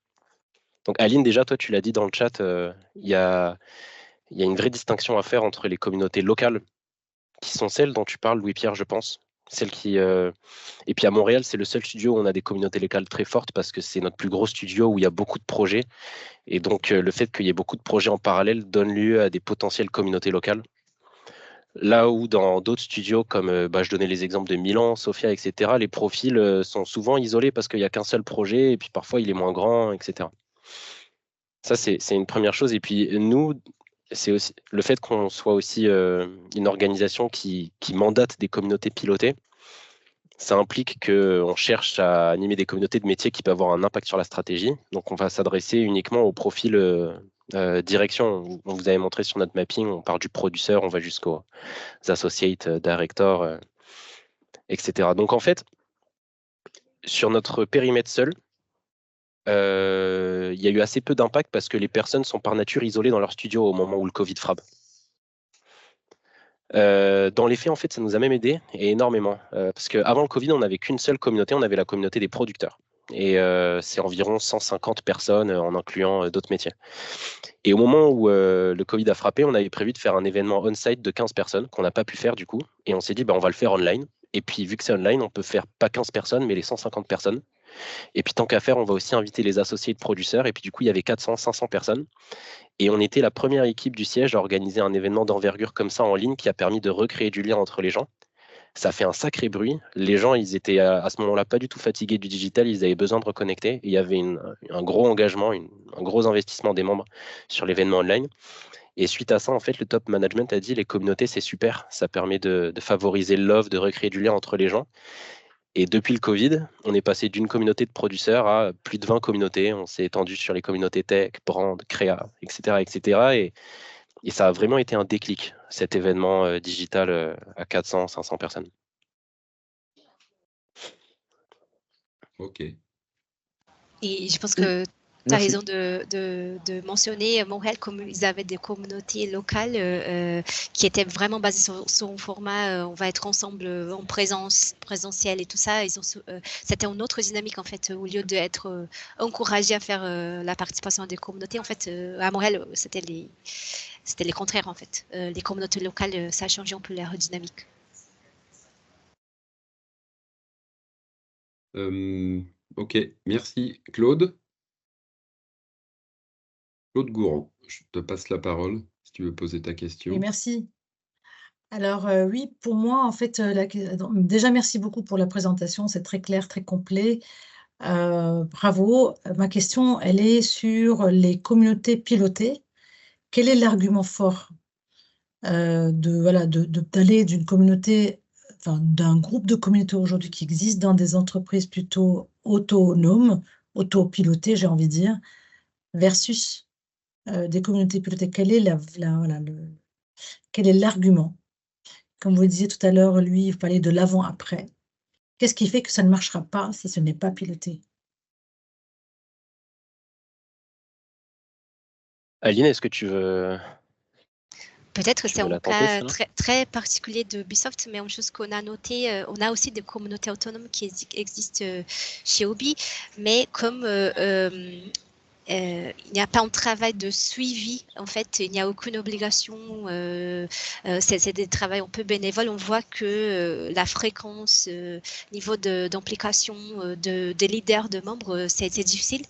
Donc, Aline, déjà, toi, tu l'as dit dans le chat, il y a une vraie distinction à faire entre les communautés locales, qui sont celles dont tu parles, Louis-Pierre, je pense. Et puis à Montréal, c'est le seul studio où on a des communautés locales très fortes parce que c'est notre plus gros studio où il y a beaucoup de projets. Et donc, le fait qu'il y ait beaucoup de projets en parallèle donne lieu à des potentielles communautés locales. Là où dans d'autres studios, comme je donnais les exemples de Milan, Sofia, etc., les profils sont souvent isolés parce qu'il n'y a qu'un seul projet et puis parfois il est moins grand, etc. Ça, c'est une première chose. Et puis nous, c'est aussi le fait qu'on soit aussi une organisation qui mandate des communautés pilotées. Ça implique qu'on cherche à animer des communautés de métiers qui peuvent avoir un impact sur la stratégie. Donc, on va s'adresser uniquement au profil direction. On vous avait montré sur notre mapping, on part du producteur, on va jusqu'aux associate directors, etc. Donc, en fait, sur notre périmètre seul, il y a eu assez peu d'impact parce que les personnes sont par nature isolées dans leur studio au moment où le Covid frappe. Dans les faits, en fait, ça nous a même aidé, et énormément. Parce qu'avant le Covid, on n'avait qu'une seule communauté, on avait la communauté des producteurs. Et c'est environ 150 personnes en incluant d'autres métiers. Et au moment où le Covid a frappé, on avait prévu de faire un événement on-site de 15 personnes qu'on n'a pas pu faire du coup. Et on s'est dit, on va le faire online. Et puis, vu que c'est online, on peut faire pas 15 personnes, mais les 150 personnes. Et puis, tant qu'à faire, on va aussi inviter les associés de producteurs. Et puis, du coup, il y avait 400, 500 personnes. Et on était la première équipe du siège à organiser un événement d'envergure comme ça en ligne qui a permis de recréer du lien entre les gens. Ça fait un sacré bruit. Les gens, ils étaient à ce moment-là pas du tout fatigués du digital, ils avaient besoin de reconnecter. Et il y avait un gros engagement, un gros investissement des membres sur l'événement online. Et suite à ça, en fait, le top management a dit les communautés, c'est super. Ça permet de favoriser le love, de recréer du lien entre les gens. Et depuis le Covid, on est passé d'une communauté de producteurs à plus de 20 communautés. On s'est étendu sur les communautés tech, brand, créa, etc. etc. Et ça a vraiment été un déclic, cet événement digital à 400, 500 personnes. Ok. Et je pense que Tu as raison de mentionner Montréal comme ils avaient des communautés locales qui étaient vraiment basées sur son format. On va être ensemble en présentiel et tout ça. C'était une autre dynamique en fait. Au lieu d'être encouragés à faire la participation des communautés, en fait, à Montréal, c'était les contraires en fait. Les communautés locales, ça a changé un peu leur dynamique. Ok, merci. Claude Gourand, je te passe la parole si tu veux poser ta question. Et merci. Alors oui, pour moi, en fait, déjà merci beaucoup pour la présentation, c'est très clair, très complet. Bravo. Ma question, elle est sur les communautés pilotées. Quel est l'argument fort d'aller d'une communauté, enfin, d'un groupe de communautés aujourd'hui qui existent dans des entreprises plutôt autonomes, autopilotées, j'ai envie de dire, versus des communautés pilotées? Quel est l'argument? Comme vous le disiez tout à l'heure, lui, il fallait de l'avant-après. Qu'est-ce qui fait que ça ne marchera pas si ce n'est pas piloté? Aline, est-ce que tu veux... Peut-être que c'est un cas très, très particulier de Ubisoft, mais une chose qu'on a noté, on a aussi des communautés autonomes qui existent chez Ubi, mais comme il n'y a pas un travail de suivi, en fait, il n'y a aucune obligation, c'est des travails un peu bénévoles. On voit que la fréquence, niveau d'implication des leaders, de membres, c'est difficile.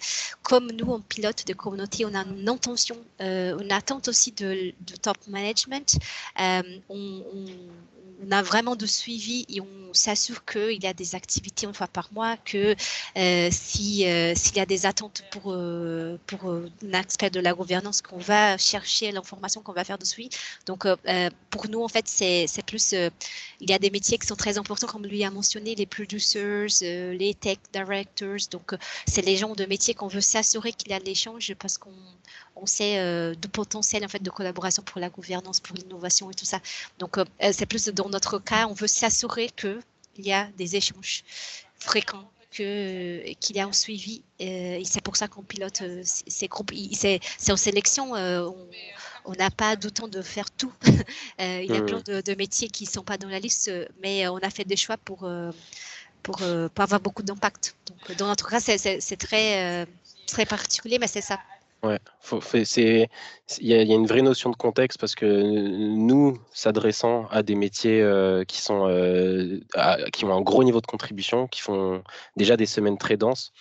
Comme nous, on pilote des communautés, on a une intention, une attente aussi de top management. On a vraiment de suivi et on s'assure qu'il y a des activités une fois par mois, que s'il y a des attentes pour un aspect de la gouvernance, qu'on va chercher l'information, qu'on va faire de suivi. Donc, pour nous, en fait, c'est plus... il y a des métiers qui sont très importants, comme lui a mentionné, les producers, les tech directors. Donc, c'est les gens de métiers qu'on veut s'assurer qu'il y a de l'échange parce qu'on sait du potentiel en fait, de collaboration pour la gouvernance, pour l'innovation et tout ça. Donc, c'est plus dans notre cas, on veut s'assurer qu'il y a des échanges fréquents, qu'il y a un suivi. Et c'est pour ça qu'on pilote ces groupes. C'est en sélection. On n'a pas de temps de faire tout. Il y a plein de métiers qui ne sont pas dans la liste, mais on a fait des choix pour avoir beaucoup d'impact. Donc, dans notre cas, c'est très, très particulier, mais c'est ça. Ouais, il y a une vraie notion de contexte parce que nous, s'adressant à des métiers qui ont un gros niveau de contribution, qui font déjà des semaines très denses,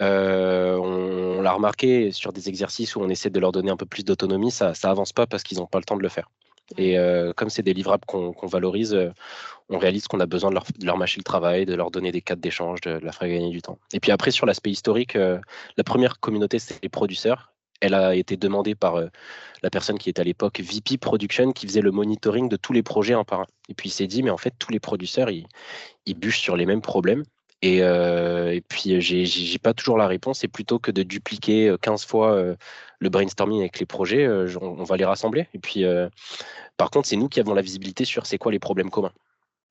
on l'a remarqué sur des exercices où on essaie de leur donner un peu plus d'autonomie, ça avance pas parce qu'ils n'ont pas le temps de le faire. Et comme c'est des livrables qu'on valorise, on réalise qu'on a besoin de leur mâcher le travail, de leur donner des cadres d'échange, de leur faire gagner du temps. Et puis après, sur l'aspect historique, la première communauté, c'est les producteurs. Elle a été demandée par la personne qui était à l'époque VP Production, qui faisait le monitoring de tous les projets un par un. Et puis il s'est dit, mais en fait, tous les producteurs, ils bûchent sur les mêmes problèmes. Et puis, j'ai pas toujours la réponse. Et plutôt que de dupliquer 15 fois le brainstorming avec les projets, on va les rassembler. Et puis, par contre, c'est nous qui avons la visibilité sur c'est quoi les problèmes communs.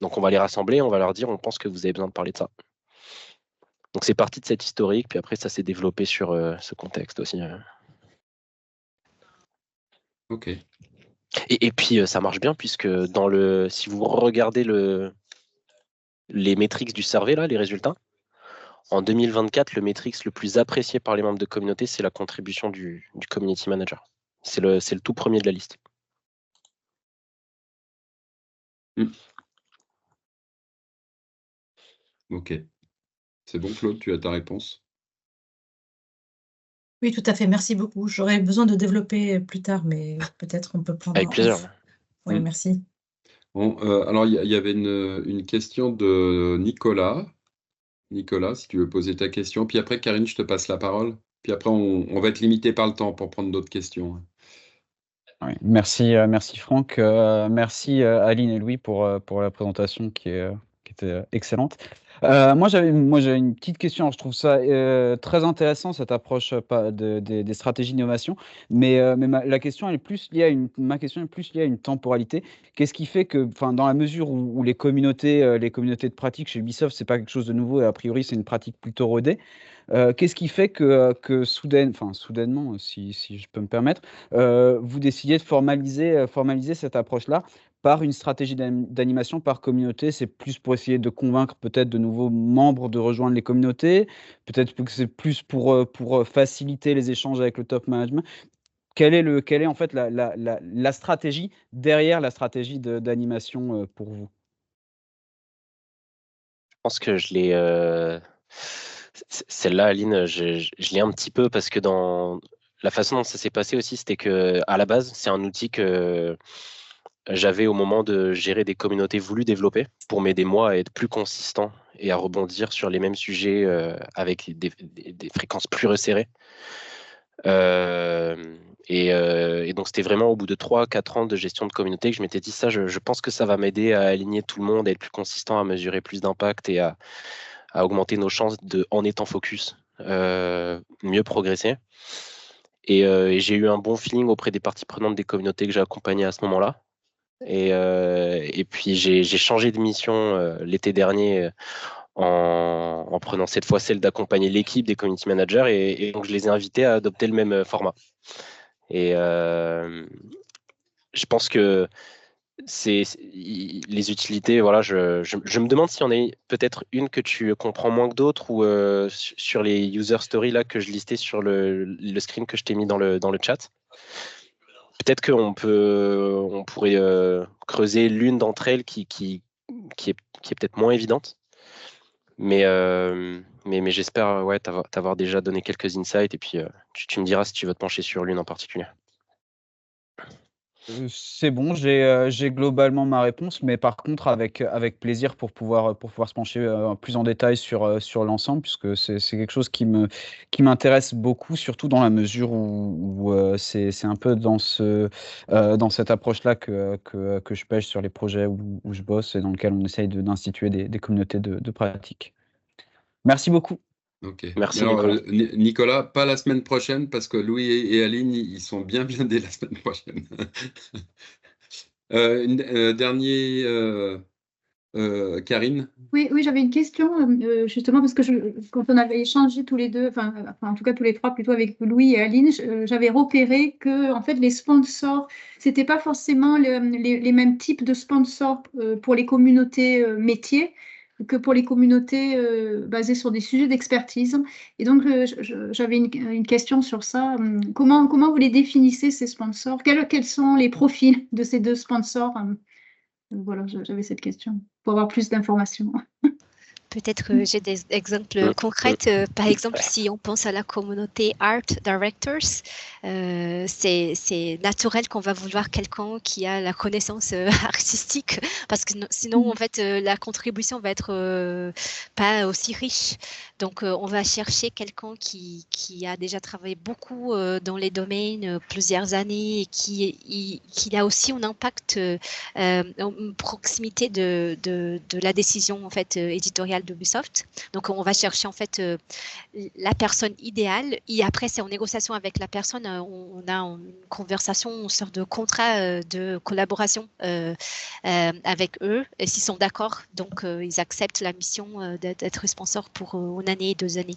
Donc, on va les rassembler, on va leur dire, on pense que vous avez besoin de parler de ça. Donc, c'est parti de cette historique. Puis après, ça s'est développé sur ce contexte aussi. Ok. Et puis, ça marche bien puisque si vous regardez les métriques du survey, là, les résultats, en 2024, le métrique le plus apprécié par les membres de communauté, c'est la contribution du community manager. C'est le tout premier de la liste. Ok. C'est bon, Claude, tu as ta réponse? Oui, tout à fait. Merci beaucoup. J'aurais besoin de développer plus tard, mais peut-être on peut prendre... Avec plaisir. Oui, merci. Bon, alors, il y avait une question de Nicolas. Nicolas, si tu veux poser ta question. Puis après, Karine, je te passe la parole. Puis après, on va être limité par le temps pour prendre d'autres questions. Oui, merci Franck. Merci Aline et Louis pour la présentation qui était était excellente. Moi, j'avais une petite question. Alors, je trouve ça très intéressant, cette approche des stratégies d'innovation. Mais ma question est plus liée à une temporalité. Qu'est-ce qui fait que, dans la mesure où les communautés de pratique chez Ubisoft, c'est pas quelque chose de nouveau et a priori, c'est une pratique plutôt rodée. Qu'est-ce qui fait que soudainement, si je peux me permettre, vous décidiez de formaliser cette approche-là par une stratégie d'animation par communauté? C'est plus pour essayer de convaincre peut-être de nouveaux membres de rejoindre les communautés? Peut-être que c'est plus pour faciliter les échanges avec le top management? Quelle est en fait la stratégie derrière la stratégie d'animation pour vous? Je pense que je l'ai. Celle-là, Aline, je l'ai un petit peu parce que dans la façon dont ça s'est passé aussi, c'était que à la base, c'est un outil que j'avais au moment de gérer des communautés voulues développer pour m'aider moi à être plus consistant et à rebondir sur les mêmes sujets avec des fréquences plus resserrées. Et donc, c'était vraiment au bout de 3-4 ans de gestion de communauté que je m'étais dit ça, je pense que ça va m'aider à aligner tout le monde, à être plus consistant, à mesurer plus d'impact et à augmenter nos chances en étant focus, mieux progresser. Et j'ai eu un bon feeling auprès des parties prenantes des communautés que j'ai accompagnées à ce moment-là. Et puis j'ai changé de mission l'été dernier en prenant cette fois celle d'accompagner l'équipe des community managers et donc je les ai invités à adopter le même format. Et je pense que les utilités, voilà, je me demande s'il y en a peut-être une que tu comprends moins que d'autres ou sur les user stories là que je listais sur le screen que je t'ai mis dans le chat. Peut-être qu'on pourrait creuser l'une d'entre elles qui est peut-être moins évidente. Mais j'espère t'avoir déjà donné quelques insights et puis tu me diras si tu veux te pencher sur l'une en particulier. C'est bon, j'ai globalement ma réponse, mais par contre avec plaisir pour pouvoir se pencher plus en détail sur l'ensemble, puisque c'est quelque chose qui m'intéresse beaucoup, surtout dans la mesure où c'est un peu dans cette approche-là que je pêche sur les projets où je bosse et dans lequel on essaye d'instituer des communautés de pratique. Merci beaucoup. Ok. Merci alors, Nicolas. Nicolas, pas la semaine prochaine parce que Louis et Aline, ils sont bien blindés la semaine prochaine. Dernier, Karine. Oui, j'avais une question justement parce que quand on avait échangé tous les deux, enfin en tout cas tous les trois plutôt avec Louis et Aline, j'avais repéré que en fait les sponsors, c'était pas forcément les mêmes types de sponsors pour les communautés métiers que pour les communautés basées sur des sujets d'expertise. Et donc j'avais une question sur ça. Comment vous les définissez ces sponsors? Quels sont les profils de ces deux sponsors? Donc voilà, j'avais cette question pour avoir plus d'informations. Peut-être que j'ai des exemples concrets. Par exemple, si on pense à la communauté Art Directors, c'est naturel qu'on va vouloir quelqu'un qui a la connaissance artistique, parce que sinon, en fait, la contribution va être pas aussi riche. Donc, on va chercher quelqu'un qui a déjà travaillé beaucoup dans les domaines plusieurs années et qui a aussi un impact, une proximité de la décision en fait éditoriale d'Ubisoft. Donc, on va chercher en fait la personne idéale et après, c'est en négociation avec la personne, on a une conversation, une sorte de contrat de collaboration avec eux. Et s'ils sont d'accord, donc ils acceptent la mission d'être sponsor pour une année, 2 années.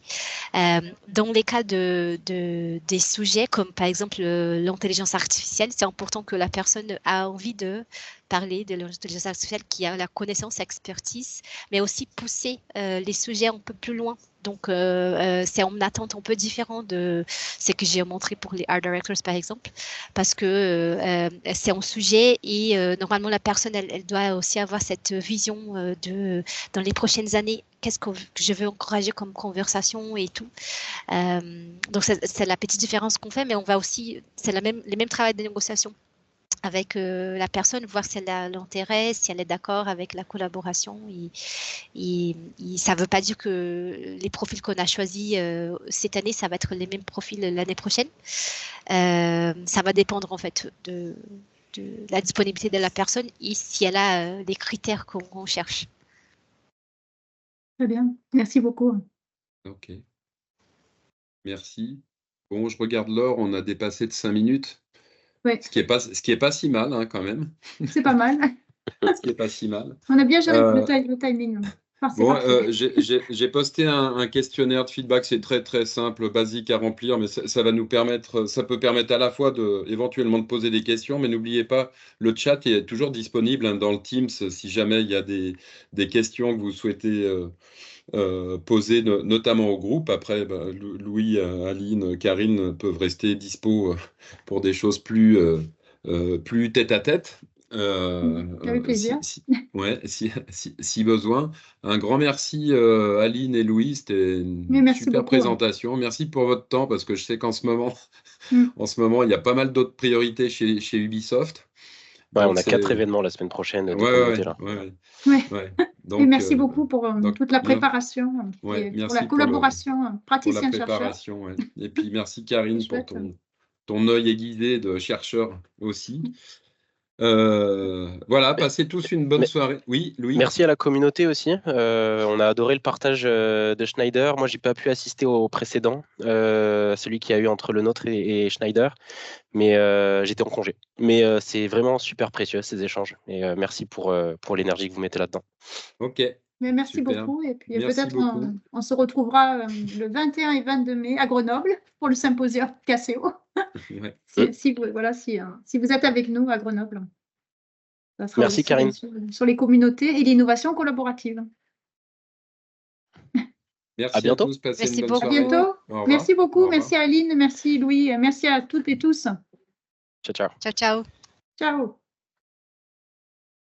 Dans les cas des sujets comme par exemple l'intelligence artificielle, c'est important que la personne a envie de parler de l'intelligence artificielle, qui a la connaissance, expertise, mais aussi pousser les sujets un peu plus loin. Donc, c'est une attente un peu différente de ce que j'ai montré pour les art directors, par exemple, parce que c'est un sujet et normalement, la personne, elle doit aussi avoir cette vision dans les prochaines années, qu'est-ce que je veux encourager comme conversation et tout. Donc, c'est la petite différence qu'on fait, mais on va aussi, c'est les mêmes travaux de négociation avec la personne, voir si elle a l'intérêt, si elle est d'accord avec la collaboration. Et ça ne veut pas dire que les profils qu'on a choisis cette année, ça va être les mêmes profils l'année prochaine. Ça va dépendre en fait de la disponibilité de la personne et si elle a les critères qu'on cherche. Très bien. Merci beaucoup. Ok. Merci. Bon, je regarde l'heure, on a dépassé de 5 minutes. Ouais. Ce qui est pas si mal, hein, quand même. C'est pas mal. Ce qui est pas si mal. On a bien géré le timing. Enfin, bon, j'ai posté un questionnaire de feedback, c'est très très simple, basique à remplir, mais ça va nous permettre, ça peut permettre à la fois éventuellement de poser des questions, mais n'oubliez pas, le chat est toujours disponible, hein, dans le Teams si jamais il y a des questions que vous souhaitez poser, notamment au groupe. Après, Louis, Aline, Karine peuvent rester dispo pour des choses plus tête à tête. Avec plaisir. Si besoin. Un grand merci Aline et Louis, c'était une super présentation. Merci pour votre temps parce que je sais qu'en ce moment, il y a pas mal d'autres priorités chez Ubisoft. Ouais, on a 4 événements la semaine prochaine. Donc, et merci beaucoup pour toute la préparation et pour la collaboration praticien-chercheur. Et puis merci Karine pour ton œil aiguisé de chercheur aussi. Voilà, passez tous une bonne soirée. Oui, Louis. Merci à la communauté aussi. On a adoré le partage de Schneider. Moi, j'ai pas pu assister au précédent, celui qu'il y a eu entre le nôtre et Schneider, mais j'étais en congé. Mais c'est vraiment super précieux ces échanges. Et merci pour l'énergie que vous mettez là-dedans. Ok. Mais merci beaucoup. Et puis peut-être on se retrouvera le 21 et 22 mai à Grenoble pour le symposium KCO. Si vous êtes avec nous à Grenoble. Ça sera merci Karine. Sur les communautés et l'innovation collaborative. Merci à bientôt. À tous, passez merci une bonne beaucoup. soirée. À bientôt. Merci beaucoup. Merci Aline, merci Louis, merci à toutes et tous. Ciao, ciao. Ciao, ciao. Ciao.